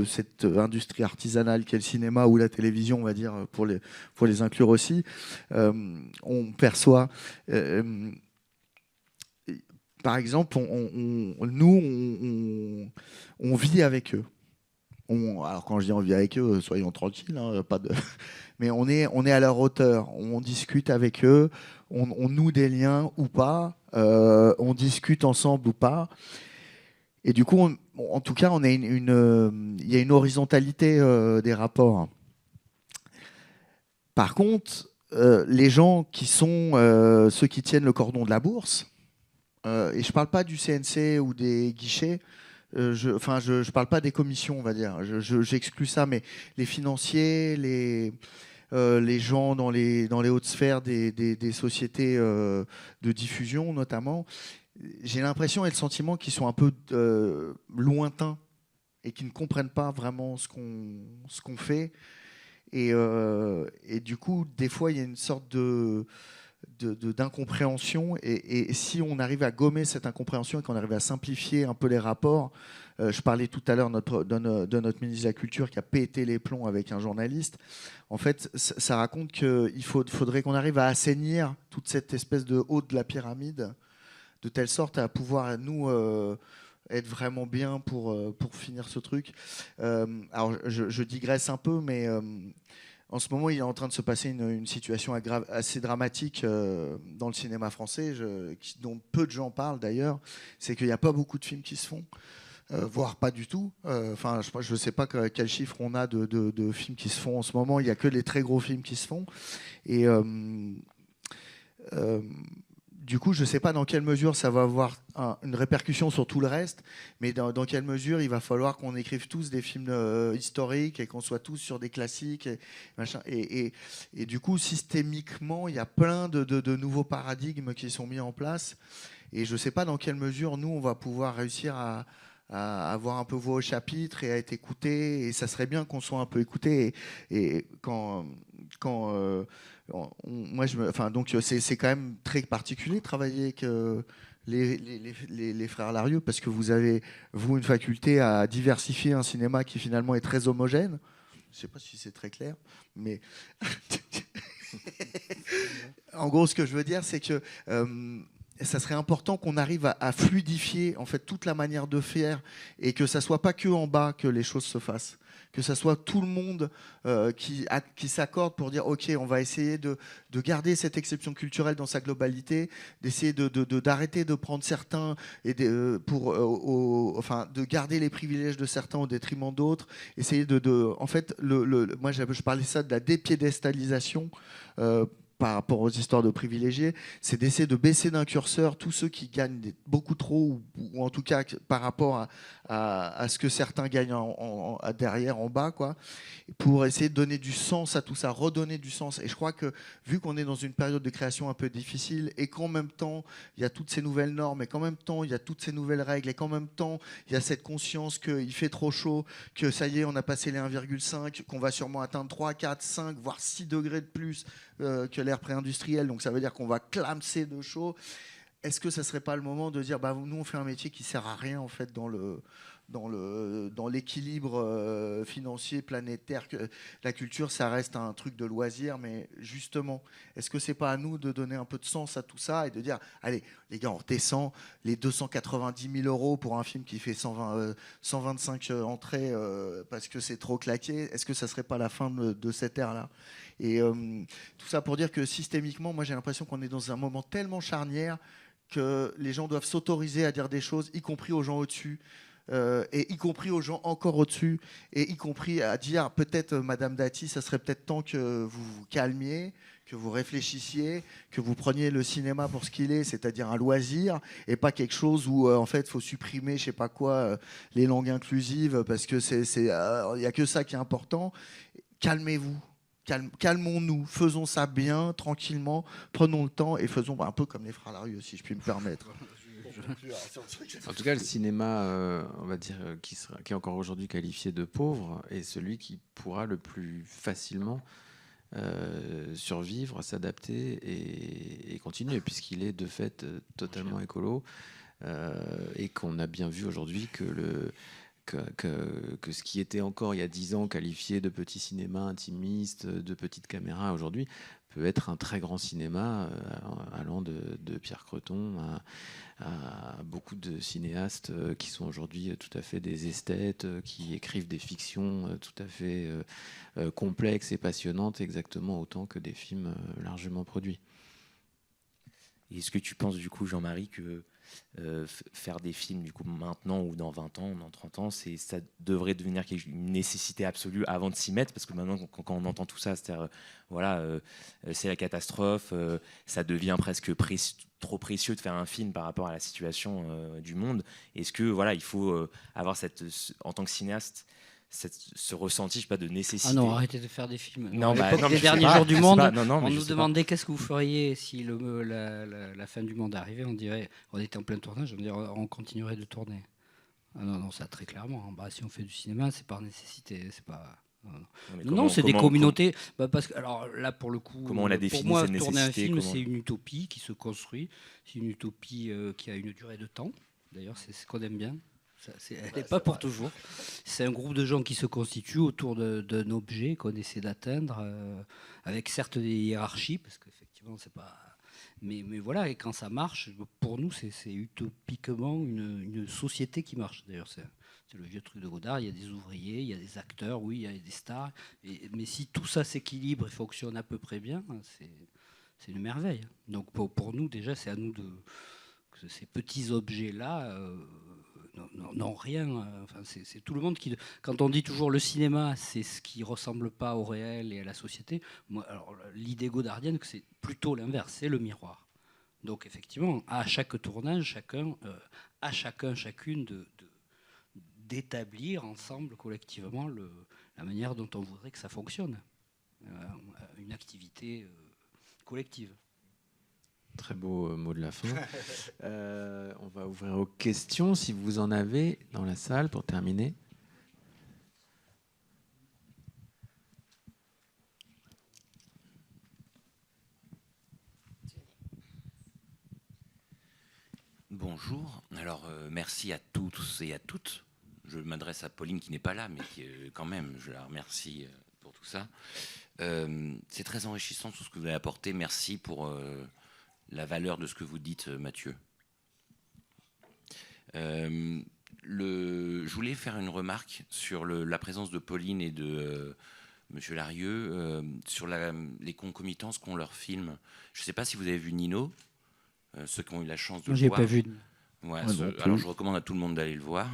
cette industrie artisanale qu'est le cinéma ou la télévision, on va dire, pour les inclure aussi, on perçoit. Par exemple, nous, on vit avec eux. Alors quand je dis on vit avec eux, soyons tranquilles, hein, pas de... mais on est à leur hauteur. On discute avec eux, on noue des liens ou pas, on discute ensemble ou pas. Et du coup, en tout cas, il y a une horizontalité des rapports. Par contre, les gens qui sont ceux qui tiennent le cordon de la bourse, et je ne parle pas du CNC ou des guichets, je ne parle pas des commissions, on va dire. J'exclus ça, mais les financiers, les gens dans les hautes sphères des sociétés de diffusion, notamment, j'ai l'impression et le sentiment qu'ils sont un peu lointains et qu'ils ne comprennent pas vraiment ce qu'on fait. Et du coup, des fois, il y a une sorte d'incompréhension, et si on arrive à gommer cette incompréhension et qu'on arrive à simplifier un peu les rapports, je parlais tout à l'heure de notre ministre de la Culture qui a pété les plombs avec un journaliste. En fait, ça raconte qu'il faudrait qu'on arrive à assainir toute cette espèce de haut de la pyramide, de telle sorte à pouvoir nous être vraiment bien pour finir ce truc. Alors je digresse un peu, mais en ce moment, il est en train de se passer une situation assez dramatique dans le cinéma français, dont peu de gens parlent d'ailleurs. C'est qu'il n'y a pas beaucoup de films qui se font, voire pas du tout. Je ne sais pas quel chiffre on a de films qui se font en ce moment. Il n'y a que les très gros films qui se font. Et du coup, je ne sais pas dans quelle mesure ça va avoir une répercussion sur tout le reste, mais dans quelle mesure il va falloir qu'on écrive tous des films historiques et qu'on soit tous sur des classiques. Et du coup, systémiquement, il y a plein de nouveaux paradigmes qui sont mis en place. Et je ne sais pas dans quelle mesure, nous, on va pouvoir réussir à avoir un peu voix au chapitre et à être écouté. Et ça serait bien qu'on soit un peu écouté. Et quand donc c'est quand même très particulier de travailler avec les frères Larieux, parce que vous avez, vous, une faculté à diversifier un cinéma qui finalement est très homogène. Je ne sais pas si c'est très clair, mais en gros, ce que je veux dire, c'est que ça serait important qu'on arrive à fluidifier en fait toute la manière de faire, et que ça soit pas que en bas que les choses se fassent, que ça soit tout le monde qui s'accorde pour dire ok, on va essayer de garder cette exception culturelle dans sa globalité, d'essayer d'arrêter de prendre certains et de garder les privilèges de certains au détriment d'autres, essayer en fait moi je parlais ça de la dépiédestalisation par rapport aux histoires de privilégiés, c'est d'essayer de baisser d'un curseur tous ceux qui gagnent beaucoup trop, ou en tout cas par rapport à ce que certains gagnent derrière, en bas, quoi, pour essayer de donner du sens à tout ça, redonner du sens. Et je crois que, vu qu'on est dans une période de création un peu difficile, et qu'en même temps, il y a toutes ces nouvelles normes, et qu'en même temps, il y a toutes ces nouvelles règles, et qu'en même temps, il y a cette conscience qu'il fait trop chaud, que ça y est, on a passé les 1,5, qu'on va sûrement atteindre 3, 4, 5, voire 6 degrés de plus que l'ère pré-industrielle, donc ça veut dire qu'on va clamser de chaud. Est-ce que ça serait pas le moment de dire, nous on fait un métier qui sert à rien en fait dans l'équilibre financier planétaire, que la culture ça reste un truc de loisir, mais justement, est-ce que c'est pas à nous de donner un peu de sens à tout ça et de dire, allez les gars, on redescend les 290 000 € pour un film qui fait 125 entrées parce que c'est trop claqué. Est-ce que ça serait pas la fin de cette ère-là? Et tout ça pour dire que systémiquement, moi j'ai l'impression qu'on est dans un moment tellement charnière que les gens doivent s'autoriser à dire des choses, y compris aux gens au-dessus, et y compris aux gens encore au-dessus, et y compris à dire peut-être, Madame Dati, ça serait peut-être temps que vous vous calmiez, que vous réfléchissiez, que vous preniez le cinéma pour ce qu'il est, c'est-à-dire un loisir, et pas quelque chose où en fait il faut supprimer, je sais pas quoi, les langues inclusives, parce que il y a que ça qui est important. Calmez-vous. calmons-nous, faisons ça bien, tranquillement, prenons le temps et faisons un peu comme les frères Larieux, si je puis me permettre. En tout cas, le cinéma, on va dire, qui est encore aujourd'hui qualifié de pauvre, est celui qui pourra le plus facilement survivre, s'adapter et continuer, puisqu'il est de fait totalement écolo, et qu'on a bien vu aujourd'hui que ce qui était encore il y a 10 ans qualifié de petit cinéma intimiste, de petite caméra, aujourd'hui peut être un très grand cinéma, allant de Pierre Creton à beaucoup de cinéastes qui sont aujourd'hui tout à fait des esthètes, qui écrivent des fictions tout à fait complexes et passionnantes, exactement autant que des films largement produits. Est-ce que tu penses du coup, Jean-Marie, que faire des films du coup maintenant ou dans 20 ans, dans 30 ans, ça devrait devenir une nécessité absolue avant de s'y mettre, parce que maintenant quand on entend tout ça, c'est-à-dire c'est la catastrophe, ça devient presque trop précieux de faire un film par rapport à la situation du monde. Est-ce que il faut avoir en tant que cinéaste ce ressenti, je sais pas, de nécessité. Ah non, arrêtez de faire des films. Non, les derniers jours du monde, on nous pas. demandait qu'est-ce que vous feriez si la fin du monde arrivait. On dirait, on était en plein tournage, on dirait, on continuerait de tourner. Ah non, ça très clairement. Bah, si on fait du cinéma, c'est par nécessité, c'est pas. Non, c'est des communautés. Parce que, alors là, pour le coup, comment on la définit, pour moi, cette tourner un nécessité, film, c'est une utopie qui se construit. C'est une utopie qui a une durée de temps. D'ailleurs, c'est ce qu'on aime bien. Elle n'est pas pour toujours. C'est un groupe de gens qui se constituent autour d'un objet qu'on essaie d'atteindre, avec certes des hiérarchies, parce qu'effectivement, c'est pas. Mais voilà, et quand ça marche, pour nous, c'est utopiquement une société qui marche. D'ailleurs, c'est le vieux truc de Godard. Il y a des ouvriers, il y a des acteurs, oui, il y a des stars. Mais si tout ça s'équilibre et fonctionne à peu près bien, c'est une merveille. Donc pour nous, déjà, c'est à nous que ces petits objets-là. Non, rien. Enfin, c'est tout le monde qui. Quand on dit toujours le cinéma, c'est ce qui ressemble pas au réel et à la société. Moi, alors l'idée godardienne, c'est plutôt l'inverse, c'est le miroir. Donc effectivement, à chaque tournage, chacune d'établir ensemble collectivement la manière dont on voudrait que ça fonctionne, une activité collective. Très beau mot de la fin. On va ouvrir aux questions, si vous en avez dans la salle, pour terminer. Bonjour. Alors, merci à tous et à toutes. Je m'adresse à Pauline qui n'est pas là, mais qui, quand même, je la remercie pour tout ça. C'est très enrichissant tout ce que vous avez apporté. Merci pour la valeur de ce que vous dites, Mathieu. Je voulais faire une remarque sur la présence de Pauline et de Monsieur Larieux sur les concomitances qu'ont leurs films. Je ne sais pas si vous avez vu Nino, ceux qui ont eu la chance de le voir. J'ai pas vu. Ouais, alors je recommande à tout le monde d'aller le voir.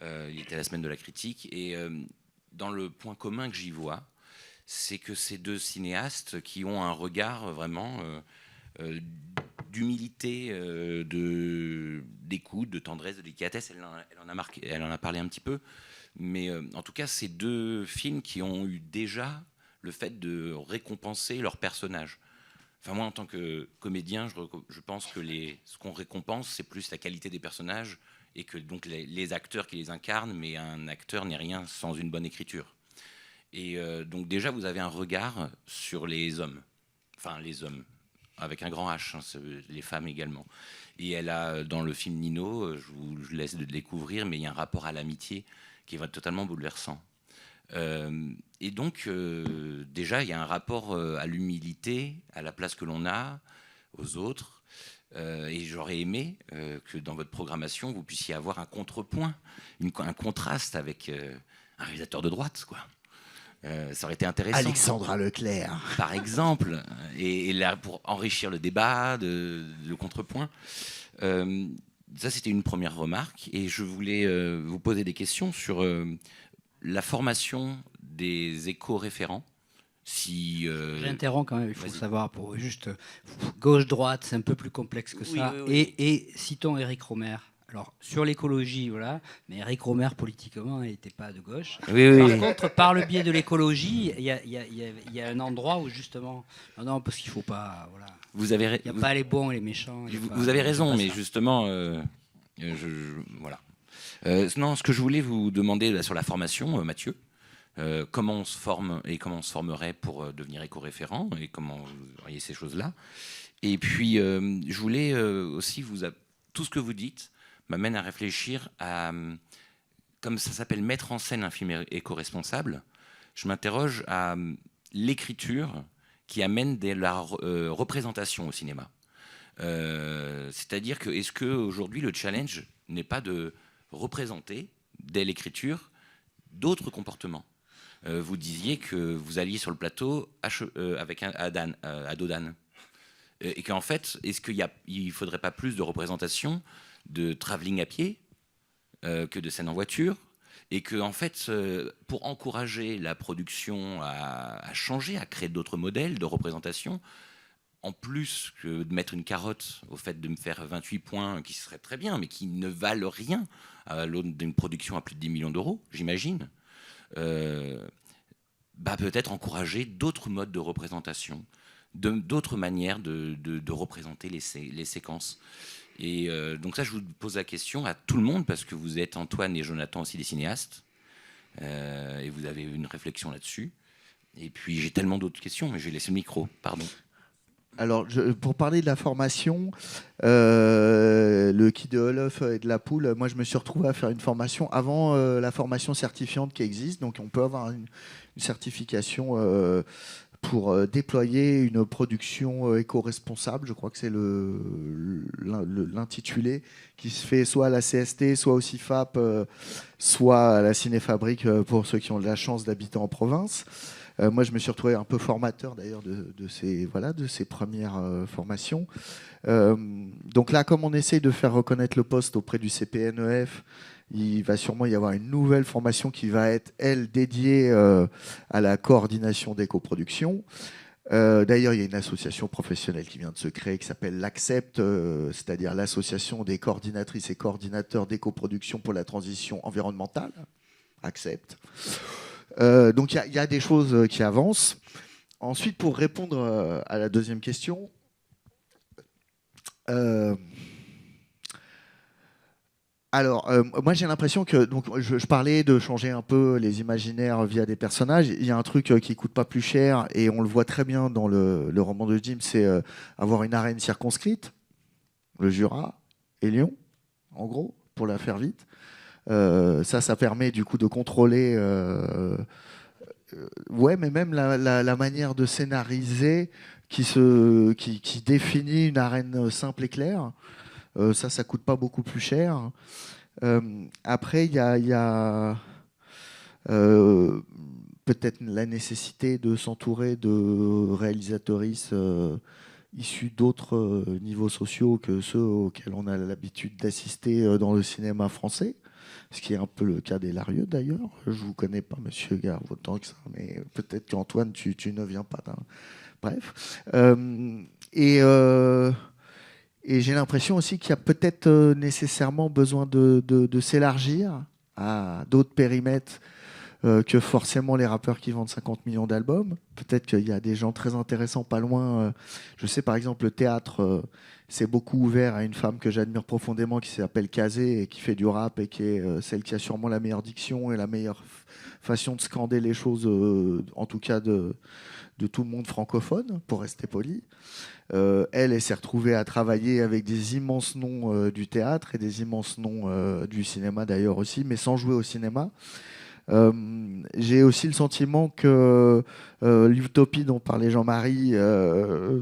Il était à la semaine de la critique. Et dans le point commun que j'y vois, c'est que ces deux cinéastes qui ont un regard vraiment... d'humilité, d'écoute, de tendresse, de délicatesse. Elle en a parlé un petit peu. Mais en tout cas, ces deux films qui ont eu déjà le fait de récompenser leurs personnages. Enfin, moi, en tant que comédien, je pense que ce qu'on récompense, c'est plus la qualité des personnages et que donc les acteurs qui les incarnent, mais un acteur n'est rien sans une bonne écriture. Et donc déjà, vous avez un regard sur les hommes. Enfin, les hommes. Avec un grand H, hein, les femmes également. Et elle a, dans le film Nino, je vous laisse le découvrir, mais il y a un rapport à l'amitié qui est totalement bouleversant. Et donc, déjà, il y a un rapport à l'humilité, à la place que l'on a, aux autres. Et j'aurais aimé que dans votre programmation, vous puissiez avoir un contrepoint, un contraste avec un réalisateur de droite, quoi. Ça aurait été intéressant. Alexandra Leclerc. Par exemple, et là, pour enrichir le débat, le contrepoint. Ça, c'était une première remarque. Et je voulais vous poser des questions sur la formation des éco-référents. J'interromps quand même, il faut savoir, pour juste gauche-droite, c'est un peu plus complexe que ça. Oui. Et citons Éric Rohmer. Alors, sur l'écologie, voilà, mais Eric Romer, politiquement, il n'était pas de gauche. Oui, Par oui. contre, par le biais de l'écologie, il y a un endroit où, justement... Non, parce qu'il ne faut pas... Voilà. Vous avez, Il n'y a pas les bons et les méchants. vous avez raison, mais justement, voilà. Non, ce que je voulais vous demander là, sur la formation, Mathieu, comment on se forme et comment on se formerait pour devenir éco-référent et comment vous voyez ces choses-là. Et puis, je voulais aussi tout ce que vous dites m'amène à réfléchir à, comme ça s'appelle, mettre en scène un film éco-responsable. Je m'interroge à l'écriture qui amène de la représentation au cinéma. C'est-à-dire que est-ce qu'aujourd'hui le challenge n'est pas de représenter dès l'écriture d'autres comportements? Vous disiez que vous alliez sur le plateau avec à dos-d'âne. Et qu'en fait, est-ce qu'il ne faudrait pas plus de représentation de travelling à pied que de scène en voiture? Et que, en fait, pour encourager la production à changer, à créer d'autres modèles de représentation, en plus que de mettre une carotte au fait de me faire 28 points, qui serait très bien, mais qui ne valent rien à l'aune d'une production à plus de 10 millions d'euros, j'imagine, peut-être encourager d'autres modes de représentation, d'autres manières de représenter les séquences. Et donc ça, je vous pose la question à tout le monde, parce que vous êtes, Antoine et Jonathan, aussi des cinéastes, et vous avez une réflexion là-dessus. Et puis j'ai tellement d'autres questions, mais je vais laisser le micro, pardon. Alors, pour parler de la formation, le Quai de Olof et de la Poule, moi je me suis retrouvé à faire une formation avant la formation certifiante qui existe. Donc on peut avoir une certification pour déployer une production éco-responsable. Je crois que c'est l'intitulé qui se fait soit à la CST, soit au CIFAP, soit à la Cinéfabrique pour ceux qui ont de la chance d'habiter en province. Moi, je me suis retrouvé un peu formateur d'ailleurs de ces premières formations. Donc là, comme on essaye de faire reconnaître le poste auprès du CPNEF, il va sûrement y avoir une nouvelle formation qui va être, elle, dédiée à la coordination d'éco-production. D'ailleurs, il y a une association professionnelle qui vient de se créer qui s'appelle l'ACCEPT, c'est-à-dire l'Association des coordinatrices et coordinateurs d'éco-production pour la transition environnementale. ACCEPT. Donc il y a des choses qui avancent. Ensuite, pour répondre à la deuxième question, moi j'ai l'impression que je parlais de changer un peu les imaginaires via des personnages. Il y a un truc qui coûte pas plus cher et on le voit très bien dans le roman de Jim, c'est avoir une arène circonscrite, le Jura et Lyon, en gros, pour la faire vite. Ça permet du coup de contrôler, mais même la manière de scénariser qui définit une arène simple et claire. Ça coûte pas beaucoup plus cher. Après, il y a peut-être la nécessité de s'entourer de réalisatrices issus d'autres niveaux sociaux que ceux auxquels on a l'habitude d'assister dans le cinéma français. Ce qui est un peu le cas des Larieux d'ailleurs. Je ne vous connais pas, monsieur Gare, autant que ça, mais peut-être qu'Antoine, tu ne viens pas d'un... Bref. Et j'ai l'impression aussi qu'il y a peut-être nécessairement besoin de s'élargir à d'autres périmètres que forcément les rappeurs qui vendent 50 millions d'albums. Peut-être qu'il y a des gens très intéressants pas loin. Je sais par exemple le théâtre s'est beaucoup ouvert à une femme que j'admire profondément qui s'appelle Kazé et qui fait du rap et qui est celle qui a sûrement la meilleure diction et la meilleure façon de scander les choses, en tout cas de tout le monde francophone, pour rester poli. Elle s'est retrouvée à travailler avec des immenses noms du théâtre et des immenses noms du cinéma d'ailleurs aussi, mais sans jouer au cinéma. J'ai aussi le sentiment que l'utopie dont parlait Jean-Marie,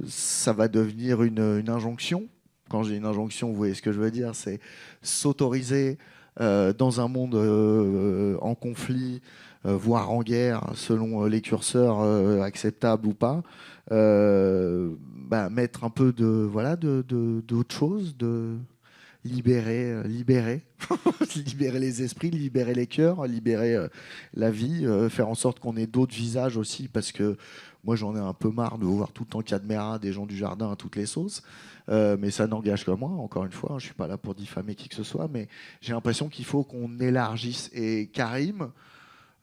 ça va devenir une injonction. Quand j'ai une injonction, vous voyez ce que je veux dire, c'est s'autoriser dans un monde en conflit, voire en guerre, selon les curseurs acceptables ou pas, mettre un peu d'autres choses, libérer libérer les esprits, libérer les cœurs, libérer la vie, faire en sorte qu'on ait d'autres visages aussi, parce que moi j'en ai un peu marre de voir tout le temps Cadméra, des gens du jardin à toutes les sauces, mais ça n'engage que moi, encore une fois, je suis pas là pour diffamer qui que ce soit, mais j'ai l'impression qu'il faut qu'on élargisse. Et Karim,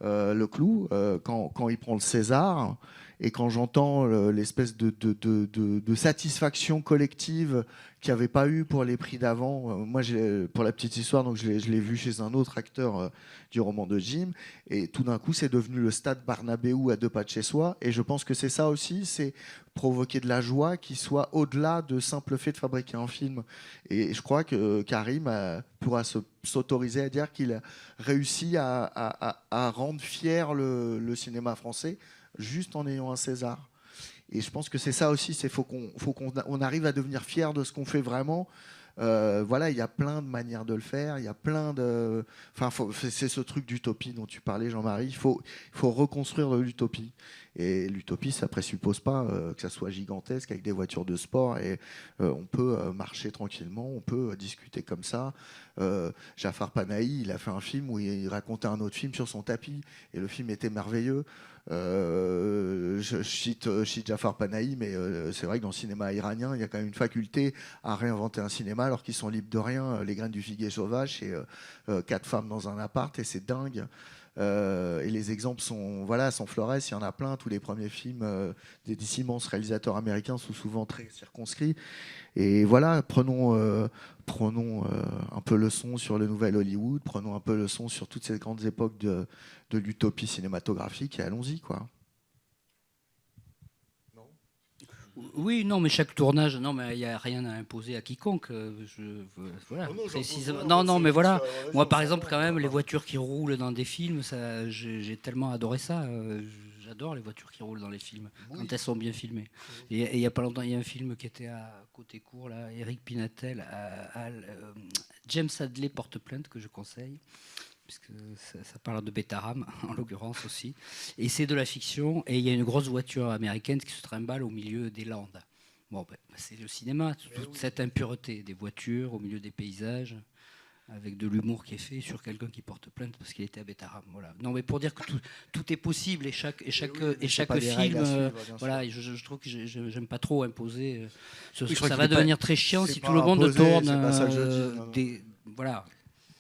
Leclou, quand il prend le César, et quand j'entends l'espèce de satisfaction collective qu'il n'y avait pas eu pour les prix d'avant, moi, pour la petite histoire, donc je l'ai vu chez un autre acteur du roman de Jim, et tout d'un coup, c'est devenu le stade Barnabéu à 2 pas de chez soi, et je pense que c'est ça aussi, c'est provoquer de la joie qui soit au-delà de simple fait de fabriquer un film. Et je crois que Karim pourra s'autoriser à dire qu'il a réussi à rendre fier le cinéma français juste en ayant un César. Et je pense que c'est ça aussi, faut qu'on arrive à devenir fier de ce qu'on fait vraiment. Voilà, il y a plein de manières de le faire, il y a plein de... Enfin, c'est ce truc d'utopie dont tu parlais, Jean-Marie. Il faut reconstruire de l'utopie. Et l'utopie, ça présuppose pas que ça soit gigantesque avec des voitures de sport. Et on peut marcher tranquillement, on peut discuter comme ça. Jafar Panahi, il a fait un film où il racontait un autre film sur son tapis. Et le film était merveilleux. Je cite Jafar Panahi, mais c'est vrai que dans le cinéma iranien, il y a quand même une faculté à réinventer un cinéma alors qu'ils sont libres de rien. Les graines du figuier sauvage, c'est 4 femmes dans un appart et c'est dingue. Et les exemples sont florès, il y en a plein. Tous les premiers films des immenses réalisateurs américains sont souvent très circonscrits. Et voilà, prenons un peu leçon sur le nouvel Hollywood, prenons un peu leçon sur toutes ces grandes époques de l'utopie cinématographique et allons-y, quoi. Oui, non, mais chaque tournage, non, mais il n'y a rien à imposer à quiconque. Voilà, non, mais voilà. Moi, par exemple, quand même, les voitures qui roulent dans des films, ça, j'ai tellement adoré ça. J'adore les voitures qui roulent dans les films, quand elles sont bien filmées. Et il n'y a pas longtemps, il y a un film qui était à côté court, là, Eric Pinatel, James Hadley porte plainte, que je conseille, puisque ça parle de Betaram, en l'occurrence aussi. Et c'est de la fiction, et il y a une grosse voiture américaine qui se trimballe au milieu des Landes. Bon, ben, c'est le cinéma, toute cette impureté des voitures au milieu des paysages, avec de l'humour qui est fait sur quelqu'un qui porte plainte parce qu'il était à Betaram. Voilà. Non, mais pour dire que tout est possible, et chaque film, voilà, je trouve que j'aime pas trop imposer. Ça va devenir très chiant si tout le monde tourne. Voilà.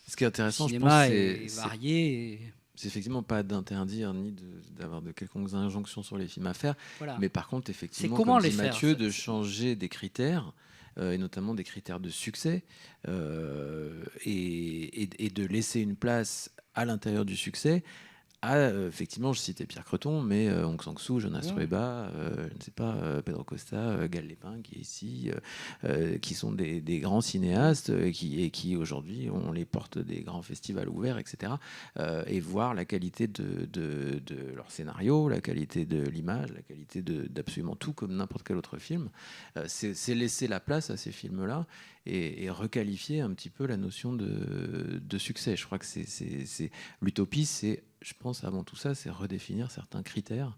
Ce qui est intéressant, je pense, c'est varié. C'est effectivement pas d'interdire ni d'avoir de quelconques injonctions sur les films à faire, voilà. Mais par contre, effectivement, comme dit Mathieu, de changer des critères, et notamment des critères de succès, et de laisser une place à l'intérieur du succès. Effectivement, je citais Pierre Creton, mais Aung San Suu, Jonas Trueba, je ne sais pas, Pedro Costa, Gal Lépin qui est ici, qui sont des grands cinéastes et qui aujourd'hui ont les portes des grands festivals ouverts, etc. Et voir la qualité de leur scénario, la qualité de l'image, la qualité d'absolument tout, comme n'importe quel autre film, c'est laisser la place à ces films-là et requalifier un petit peu la notion de succès. Je crois que c'est l'utopie, c'est, je pense avant tout ça, c'est redéfinir certains critères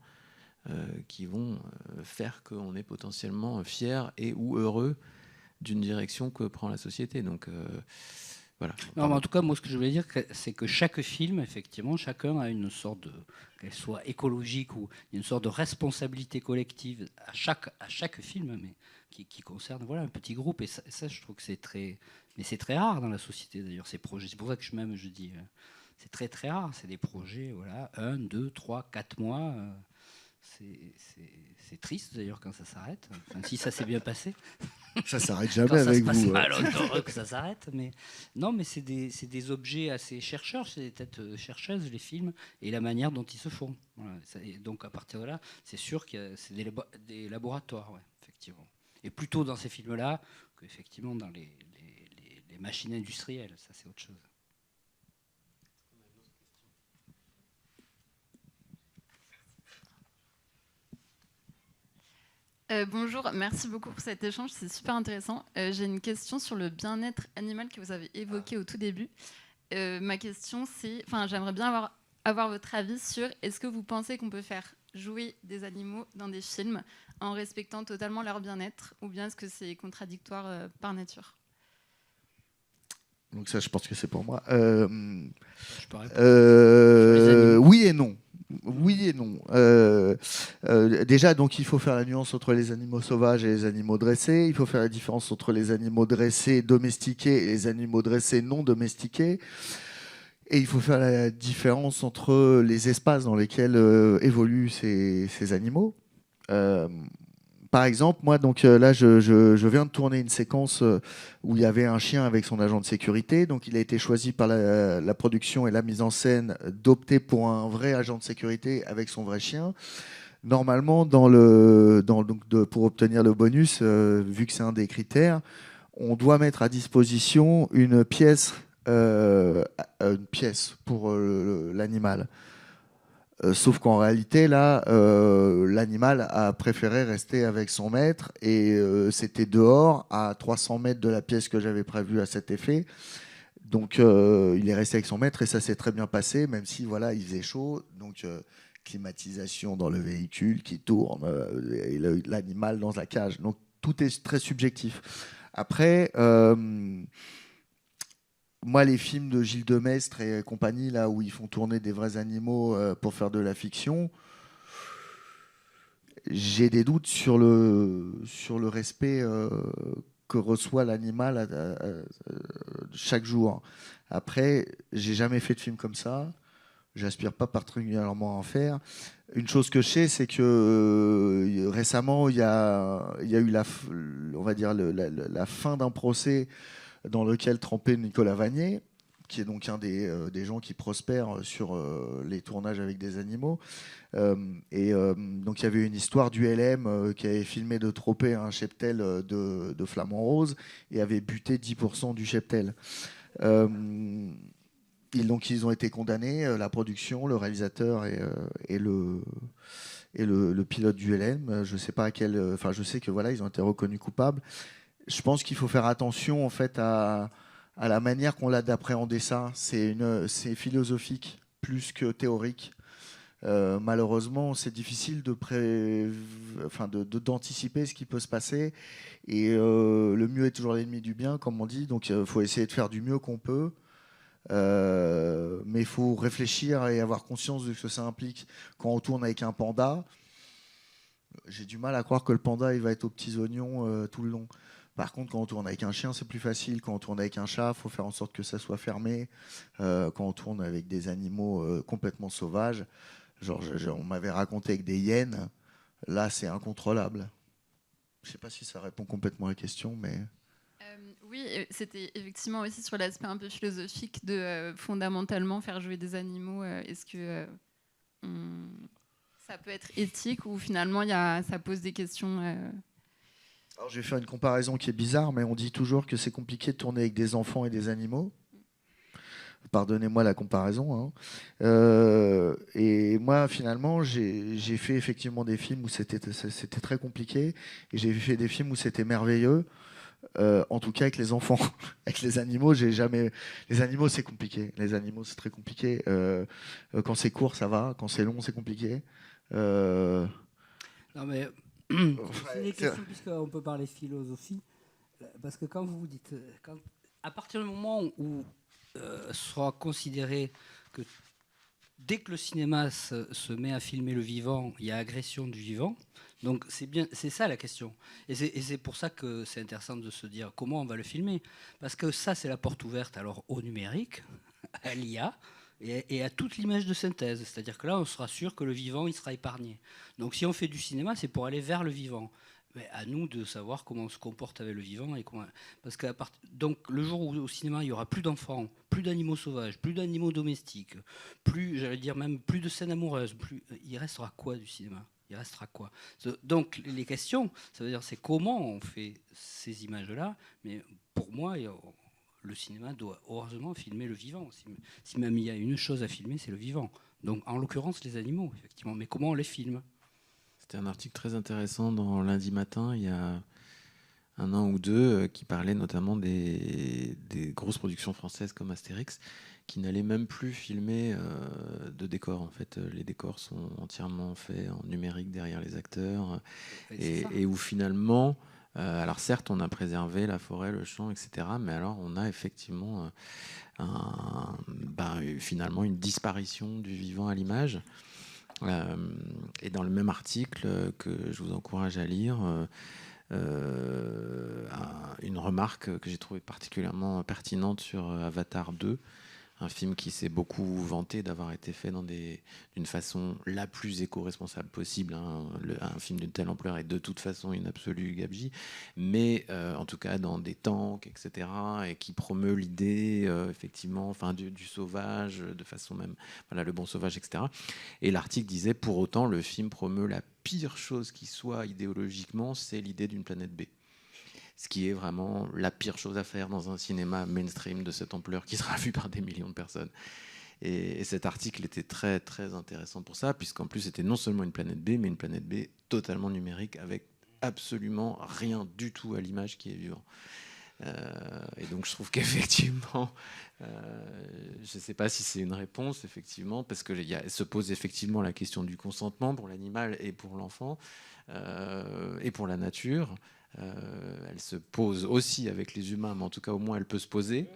qui vont faire qu'on est potentiellement fier et ou heureux d'une direction que prend la société. Donc voilà. Non, mais en tout cas, moi, ce que je voulais dire, c'est que chaque film, effectivement, chacun a une sorte de, qu'elle soit écologique ou une sorte de responsabilité collective à chaque film, mais qui concerne un petit groupe. Et ça, je trouve que c'est très rare dans la société, d'ailleurs, ces projets. C'est pour ça que je dis, c'est très très rare. C'est des projets, 1, 2, 3, 4 mois. C'est triste d'ailleurs quand ça s'arrête. Enfin, si ça s'est bien passé. Ça s'arrête jamais avec vous. Ça se passe mal, on est heureux que ça s'arrête. Mais non, mais c'est des objets assez chercheurs, c'est des têtes chercheuses, les films, et la manière dont ils se font. Voilà. Et donc à partir de là, c'est sûr que c'est des laboratoires, effectivement. Et plutôt dans ces films-là qu'effectivement dans les machines industrielles. Ça, c'est autre chose. Bonjour, merci beaucoup pour cet échange, c'est super intéressant. J'ai une question sur le bien-être animal que vous avez évoqué au tout début. Ma question, c'est, j'aimerais bien avoir votre avis sur, est-ce que vous pensez qu'on peut faire jouer des animaux dans des films en respectant totalement leur bien-être, ou bien est-ce que c'est contradictoire par nature ? Donc ça, je pense que c'est pour moi. Je peux répondre. Oui et non. Oui et non. Déjà, donc, il faut faire la nuance entre les animaux sauvages et les animaux dressés. Il faut faire la différence entre les animaux dressés domestiqués et les animaux dressés non domestiqués. Et il faut faire la différence entre les espaces dans lesquels évoluent ces animaux. Euh, Par exemple, moi, donc là, je viens de tourner une séquence où il y avait un chien avec son agent de sécurité. Donc, il a été choisi par la production et la mise en scène d'opter pour un vrai agent de sécurité avec son vrai chien. Normalement, pour obtenir le bonus, vu que c'est un des critères, on doit mettre à disposition une pièce pour l'animal. Sauf qu'en réalité, là, l'animal a préféré rester avec son maître et c'était dehors, à 300 mètres de la pièce que j'avais prévue à cet effet. Donc, il est resté avec son maître et ça s'est très bien passé, même si voilà, il faisait chaud. Donc, climatisation dans le véhicule qui tourne, et l'animal dans la cage. Donc, tout est très subjectif. Après, moi, les films de Gilles Demestre et compagnie, là où ils font tourner des vrais animaux pour faire de la fiction, j'ai des doutes sur le respect que reçoit l'animal chaque jour. Après, j'ai jamais fait de film comme ça. J'aspire pas particulièrement à en faire. Une chose que je sais, c'est que récemment, il y a eu on va dire la fin d'un procès dans lequel trempait Nicolas Vanier, qui est donc un des gens qui prospèrent sur les tournages avec des animaux. Donc il y avait une histoire du LM qui avait filmé de tropée un cheptel de flamant rose et avait buté 10% du cheptel. Donc ils ont été condamnés, la production, le réalisateur et le pilote du LM. Je sais pas je sais que voilà, ils ont été reconnus coupables. Je pense qu'il faut faire attention en fait à la manière qu'on a d'appréhender ça. C'est philosophique plus que théorique. Malheureusement, c'est difficile d'anticiper ce qui peut se passer. Et le mieux est toujours l'ennemi du bien, comme on dit. Donc, il faut essayer de faire du mieux qu'on peut. Mais il faut réfléchir et avoir conscience de ce que ça implique. Quand on tourne avec un panda, j'ai du mal à croire que le panda il va être aux petits oignons tout le long. Par contre, quand on tourne avec un chien, c'est plus facile. Quand on tourne avec un chat, il faut faire en sorte que ça soit fermé. Quand on tourne avec des animaux complètement sauvages, on m'avait raconté avec des hyènes, là, c'est incontrôlable. Je ne sais pas si ça répond complètement à la question, mais... Oui, c'était effectivement aussi sur l'aspect un peu philosophique de fondamentalement faire jouer des animaux. Est-ce que ça peut être éthique ou finalement ça pose des questions Alors, je vais faire une comparaison qui est bizarre, mais on dit toujours que c'est compliqué de tourner avec des enfants et des animaux. Pardonnez-moi la comparaison. Et moi, finalement, j'ai fait effectivement des films où c'était très compliqué, et j'ai fait des films où c'était merveilleux. En tout cas, avec les enfants. Avec les animaux, j'ai jamais. Les animaux, c'est compliqué. Les animaux, c'est très compliqué. Quand c'est court, ça va. Quand c'est long, c'est compliqué. Non, mais c'est des questions, puisqu'on peut parler philosophie. Parce que quand vous dites. À partir du moment où sera considéré que dès que le cinéma se met à filmer le vivant, il y a agression du vivant. Donc c'est ça la question. Et c'est pour ça que c'est intéressant de se dire comment on va le filmer. Parce que ça, c'est la porte ouverte alors au numérique, à l'IA et à toute l'image de synthèse. C'est-à-dire que là, on sera sûr que le vivant, il sera épargné. Donc si on fait du cinéma, c'est pour aller vers le vivant. Mais à nous de savoir comment on se comporte avec le vivant. Parce que donc le jour où au cinéma, il n'y aura plus d'enfants, plus d'animaux sauvages, plus d'animaux domestiques, j'allais dire même plus de scènes amoureuses, il restera quoi du cinéma ? Il restera quoi ? Donc les questions, ça veut dire c'est comment on fait ces images-là. Mais pour moi, le cinéma doit heureusement filmer le vivant. Si même il y a une chose à filmer, c'est le vivant. Donc en l'occurrence les animaux, effectivement. Mais comment on les filme ? C'était un article très intéressant dans Lundi Matin, il y a un an ou deux, qui parlait notamment des grosses productions françaises comme Astérix, qui n'allaient même plus filmer de décors. En fait, les décors sont entièrement faits en numérique derrière les acteurs, et où finalement, Alors certes, on a préservé la forêt, le champ, etc. Mais alors, on a effectivement finalement une disparition du vivant à l'image. Et dans le même article que je vous encourage à lire, une remarque que j'ai trouvée particulièrement pertinente sur Avatar 2, un film qui s'est beaucoup vanté d'avoir été fait d'une façon la plus éco-responsable possible. Un film d'une telle ampleur est de toute façon une absolue gabegie, mais en tout cas dans des tanks, etc., et qui promeut l'idée effectivement, du sauvage, de façon même, voilà, le bon sauvage, etc. Et l'article disait, pour autant, le film promeut la pire chose qui soit idéologiquement, c'est l'idée d'une planète B. Ce qui est vraiment la pire chose à faire dans un cinéma mainstream de cette ampleur qui sera vu par des millions de personnes. Et cet article était très, très intéressant pour ça, puisqu'en plus, c'était non seulement une planète B, mais une planète B totalement numérique, avec absolument rien du tout à l'image qui est vivant. Et donc, je trouve qu'effectivement, je ne sais pas si c'est une réponse, effectivement, parce que se pose effectivement la question du consentement pour l'animal et pour l'enfant, et pour la nature. Elle se pose aussi avec les humains, mais en tout cas, au moins, elle peut se poser.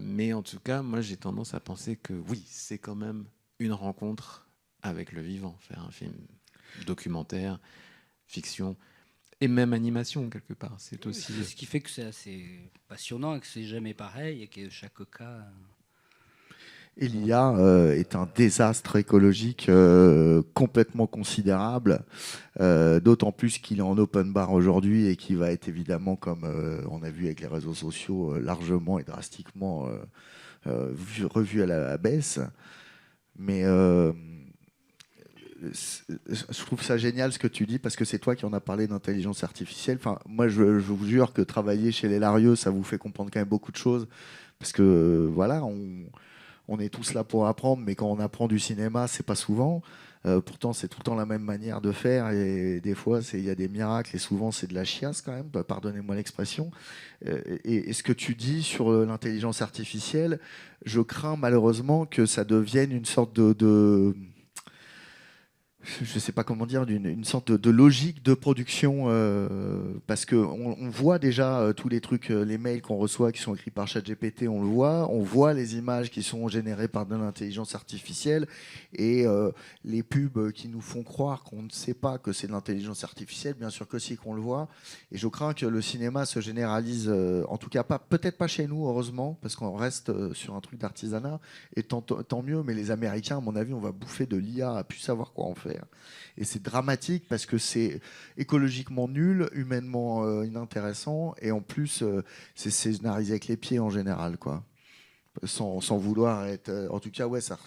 Mais en tout cas, moi, j'ai tendance à penser que oui, c'est quand même une rencontre avec le vivant, faire un film documentaire, fiction, et même animation, quelque part. C'est aussi... Ce qui fait que c'est assez passionnant et que c'est jamais pareil et que chaque cas... Et l'IA est un désastre écologique complètement considérable, d'autant plus qu'il est en open bar aujourd'hui et qu'il va être évidemment, comme on a vu avec les réseaux sociaux, largement et drastiquement revu à la baisse. Mais je trouve ça génial ce que tu dis, parce que c'est toi qui en as parlé d'intelligence artificielle. Enfin, moi, je vous jure que travailler chez les Larieux, ça vous fait comprendre quand même beaucoup de choses, parce que voilà, on est tous là pour apprendre, mais quand on apprend du cinéma, c'est pas souvent. Pourtant, c'est tout le temps la même manière de faire, et des fois, il y a des miracles, et souvent, c'est de la chiasse quand même, pardonnez-moi l'expression. Et ce que tu dis sur l'intelligence artificielle, je crains malheureusement que ça devienne une sorte de je ne sais pas comment dire, une sorte de logique de production, parce qu'on voit déjà tous les trucs, les mails qu'on reçoit qui sont écrits par ChatGPT, on voit les images qui sont générées par de l'intelligence artificielle, et les pubs qui nous font croire qu'on ne sait pas que c'est de l'intelligence artificielle, bien sûr que si, qu'on le voit. Et je crains que le cinéma se généralise, en tout cas peut-être pas chez nous, heureusement, parce qu'on reste sur un truc d'artisanat, et tant mieux, mais les Américains, à mon avis, on va bouffer de l'IA à plus savoir quoi en faire. Et c'est dramatique parce que c'est écologiquement nul, humainement inintéressant, et en plus c'est scénarisé avec les pieds en général, quoi. Sans vouloir être... en tout cas, ouais, ça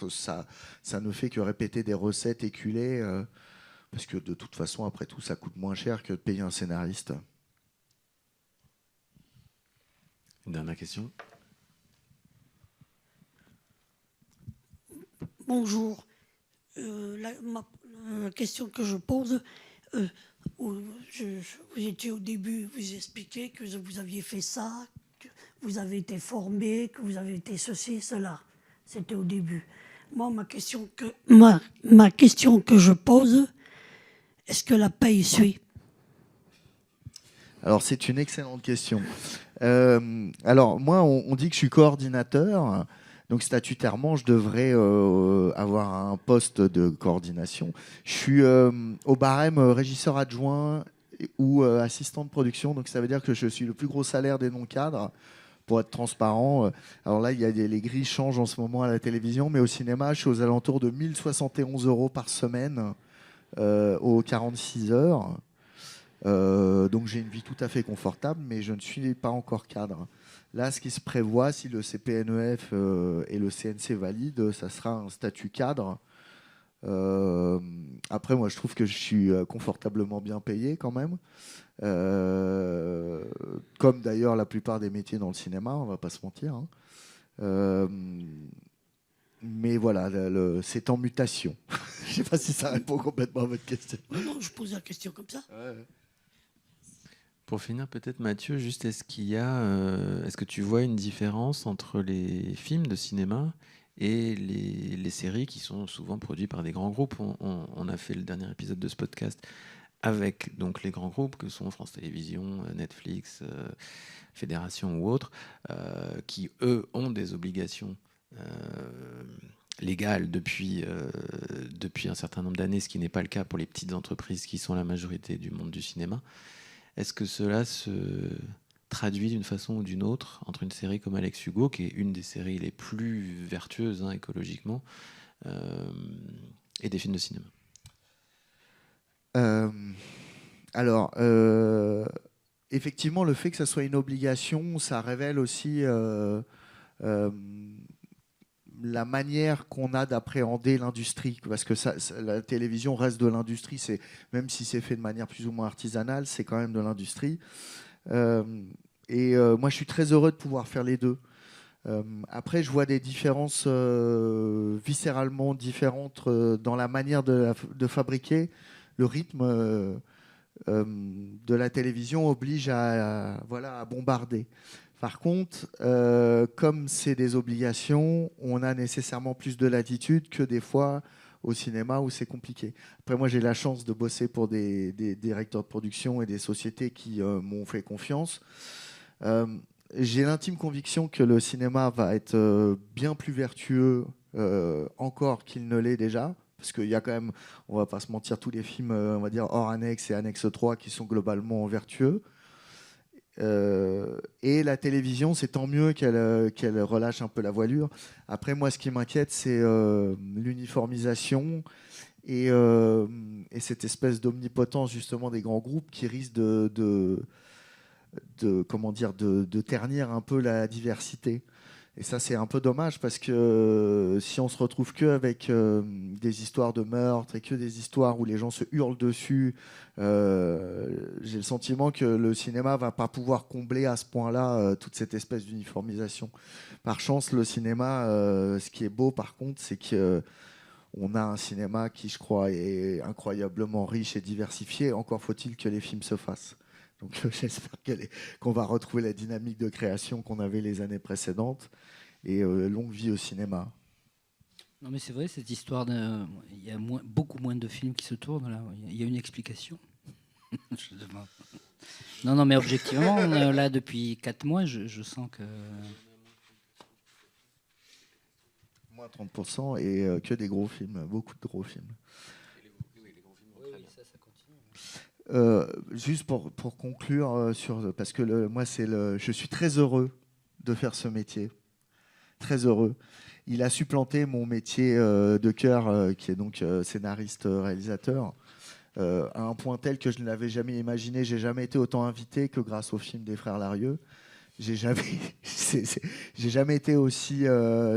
ne fait que répéter des recettes éculées, parce que de toute façon, après tout, ça coûte moins cher que de payer un scénariste. Une dernière question. Bonjour. La question que je pose, vous étiez au début, vous expliquez que vous aviez fait ça, que vous avez été formé, que vous avez été ceci, cela. C'était au début. Moi, ma question que je pose, est-ce que la paye suit? Alors, c'est une excellente question. Alors, moi, on dit que je suis coordinateur. Donc statutairement, je devrais avoir un poste de coordination. Je suis au barème régisseur adjoint ou assistant de production. Donc ça veut dire que je suis le plus gros salaire des non-cadres, pour être transparent. Alors là, les grilles changent en ce moment à la télévision, mais au cinéma, je suis aux alentours de 1 071 € par semaine aux 46 heures. Donc j'ai une vie tout à fait confortable, mais je ne suis pas encore cadre. Là, ce qui se prévoit, si le CPNEF et le CNC valident, ça sera un statut cadre. Après, moi, je trouve que je suis confortablement bien payé quand même. Comme d'ailleurs la plupart des métiers dans le cinéma, on ne va pas se mentir. Hein. Mais voilà, c'est en mutation. Je ne sais pas si ça répond complètement à votre question. Non, je pose la question comme ça. Ouais. Pour finir, peut-être Mathieu, juste est-ce que tu vois une différence entre les films de cinéma et les séries qui sont souvent produits par des grands groupes? On a fait le dernier épisode de ce podcast avec donc les grands groupes que sont France Télévisions, Netflix, Fédération ou autres, qui eux ont des obligations légales depuis un certain nombre d'années, ce qui n'est pas le cas pour les petites entreprises qui sont la majorité du monde du cinéma. Est-ce que cela se traduit d'une façon ou d'une autre entre une série comme Alex Hugo, qui est une des séries les plus vertueuses écologiquement, et des films de cinéma? Alors, effectivement, le fait que ça soit une obligation, ça révèle aussi la manière qu'on a d'appréhender l'industrie, parce que la télévision reste de l'industrie, même si c'est fait de manière plus ou moins artisanale, c'est quand même de l'industrie. Moi, je suis très heureux de pouvoir faire les deux. Après, je vois des différences viscéralement différentes dans la manière de fabriquer. Le rythme de la télévision oblige à bombarder. Par contre, comme c'est des obligations, on a nécessairement plus de latitude que des fois au cinéma où c'est compliqué. Après, moi, j'ai la chance de bosser pour des directeurs de production et des sociétés qui m'ont fait confiance. J'ai l'intime conviction que le cinéma va être bien plus vertueux encore qu'il ne l'est déjà. Parce qu'il y a quand même, on va pas se mentir, tous les films, on va dire, hors annexe et annexe 3 qui sont globalement vertueux. Et la télévision, c'est tant mieux qu'elle relâche un peu la voilure. Après, moi, ce qui m'inquiète, c'est l'uniformisation et cette espèce d'omnipotence justement des grands groupes qui risquent de ternir un peu la diversité. Et ça, c'est un peu dommage parce que si on se retrouve que avec des histoires de meurtre et que des histoires où les gens se hurlent dessus, j'ai le sentiment que le cinéma va pas pouvoir combler à ce point-là toute cette espèce d'uniformisation. Par chance, le cinéma, ce qui est beau par contre, c'est qu'on a un cinéma qui, je crois, est incroyablement riche et diversifié. Encore faut-il que les films se fassent. Donc j'espère qu'on va retrouver la dynamique de création qu'on avait les années précédentes et longue vie au cinéma. Non mais c'est vrai, cette histoire, il y a beaucoup moins de films qui se tournent là. Il y a une explication. Je demande. Non mais objectivement, là depuis 4 mois, je sens que... Moins 30% et que des gros films, beaucoup de gros films. Juste pour conclure parce que je suis très heureux de faire ce métier, très heureux. Il a supplanté mon métier de cœur, qui est donc scénariste, réalisateur, à un point tel que je ne l'avais jamais imaginé. J'ai jamais été autant invité que grâce au film des frères Larieux. J'ai jamais été aussi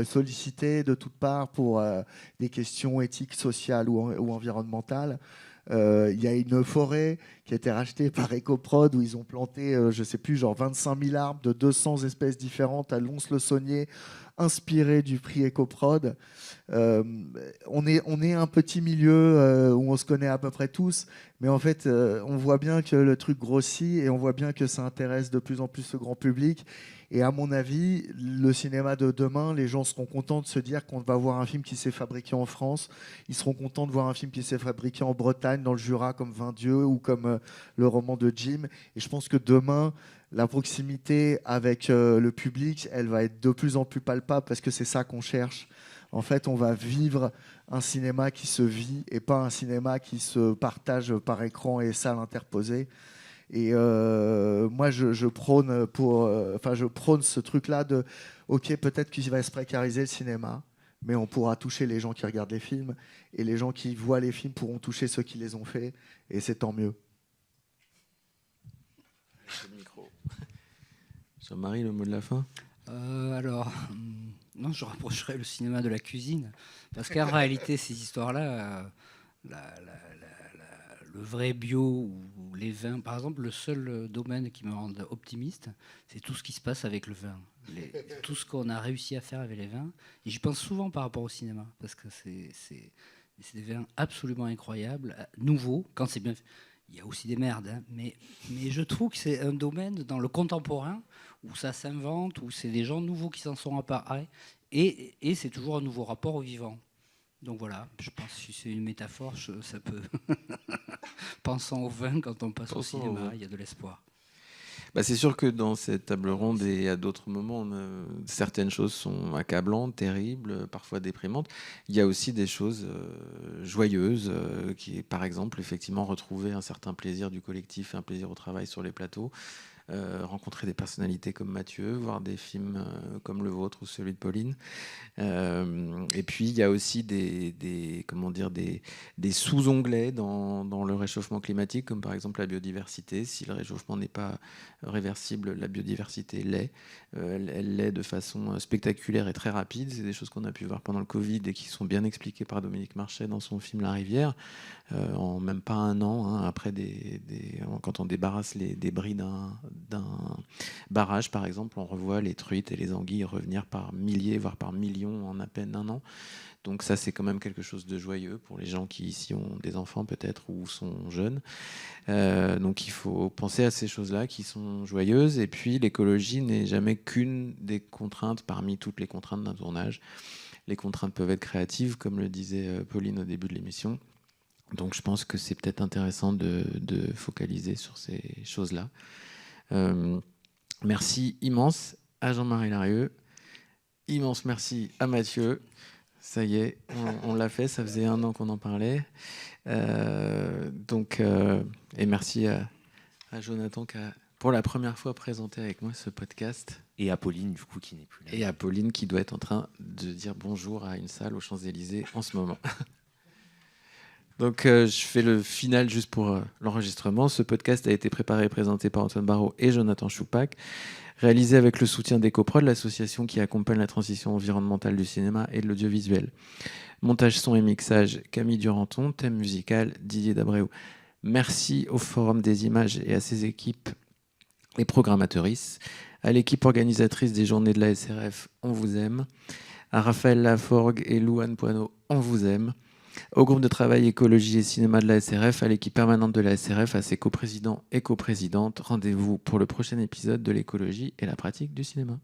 sollicité de toutes parts pour des questions éthiques, sociales ou environnementales. Il y a une forêt qui a été rachetée par Ecoprod où ils ont planté, je sais plus, genre 25 000 arbres de 200 espèces différentes à Lons-le-Saunier, inspiré du prix Ecoprod. On est un petit milieu où on se connaît à peu près tous, mais en fait, on voit bien que le truc grossit et on voit bien que ça intéresse de plus en plus le grand public. Et à mon avis, le cinéma de demain, les gens seront contents de se dire qu'on va voir un film qui s'est fabriqué en France. Ils seront contents de voir un film qui s'est fabriqué en Bretagne, dans le Jura, comme 20 Dieux ou comme le roman de Jim. Et je pense que demain, la proximité avec le public, elle va être de plus en plus palpable parce que c'est ça qu'on cherche. En fait, on va vivre un cinéma qui se vit et pas un cinéma qui se partage par écran et salle interposée. Et moi, je prône ce truc-là de, ok, peut-être qu'il va se précariser le cinéma, mais on pourra toucher les gens qui regardent les films, et les gens qui voient les films pourront toucher ceux qui les ont faits, et c'est tant mieux. Jean-Marie, le mot de la fin? Non, je rapprocherais le cinéma de la cuisine, parce qu'en réalité, ces histoires-là, le vrai bio ou les vins, par exemple, le seul domaine qui me rend optimiste, c'est tout ce qui se passe avec le vin. Tout ce qu'on a réussi à faire avec les vins. Et j'y pense souvent par rapport au cinéma, parce que c'est des vins absolument incroyables, nouveaux, quand c'est bien fait. Il y a aussi des merdes, hein, mais je trouve que c'est un domaine dans le contemporain où ça s'invente, où c'est des gens nouveaux qui s'en sont emparés, et c'est toujours un nouveau rapport au vivant. Donc voilà, je pense que si c'est une métaphore, ça peut pensons au vin quand on passe au Pensons au cinéma, vin. il y a de l'espoir. C'est sûr que dans cette table ronde et à d'autres moments, certaines choses sont accablantes, terribles, parfois déprimantes. Il y a aussi des choses joyeuses, qui est par exemple effectivement retrouver un certain plaisir du collectif, un plaisir au travail sur les plateaux. Rencontrer des personnalités comme Mathieu, voir des films comme le vôtre ou celui de Pauline. Et puis il y a aussi des sous-onglets dans le réchauffement climatique, comme par exemple la biodiversité. Si le réchauffement n'est pas réversible, la biodiversité l'est. Elle l'est de façon spectaculaire et très rapide. C'est des choses qu'on a pu voir pendant le Covid et qui sont bien expliquées par Dominique Marchais dans son film La Rivière. En même pas un an, après quand on débarrasse les débris d'un barrage, par exemple, on revoit les truites et les anguilles revenir par milliers, voire par millions en à peine un an. Donc ça, c'est quand même quelque chose de joyeux pour les gens qui ici ont des enfants peut-être ou sont jeunes. Donc il faut penser à ces choses-là qui sont joyeuses. Et puis l'écologie n'est jamais qu'une des contraintes parmi toutes les contraintes d'un tournage. Les contraintes peuvent être créatives, comme le disait Pauline au début de l'émission. Donc je pense que c'est peut-être intéressant de focaliser sur ces choses-là. Merci immense à Jean-Marie Larieux. Immense merci à Mathieu. Ça y est, on l'a fait, ça faisait 1 an qu'on en parlait. Et merci à Jonathan qui a pour la première fois présenté avec moi ce podcast. Et à Pauline, du coup, qui n'est plus là. Et à Pauline qui doit être en train de dire bonjour à une salle aux Champs-Élysées en ce moment. Donc je fais le final juste pour l'enregistrement. Ce podcast a été préparé et présenté par Antoine Barraud et Jonathan Choupac, réalisé avec le soutien d'EcoProd, l'association qui accompagne la transition environnementale du cinéma et de l'audiovisuel. Montage son et mixage, Camille Duranton. Thème musical, Didier Dabreu. Merci au Forum des Images et à ses équipes et programmatrices. À l'équipe organisatrice des journées de la SRF, on vous aime. À Raphaël Laforgue et Louane Poineau, on vous aime. Au groupe de travail écologie et cinéma de la SRF, à l'équipe permanente de la SRF, à ses coprésidents et coprésidentes, rendez-vous pour le prochain épisode de l'écologie et la pratique du cinéma.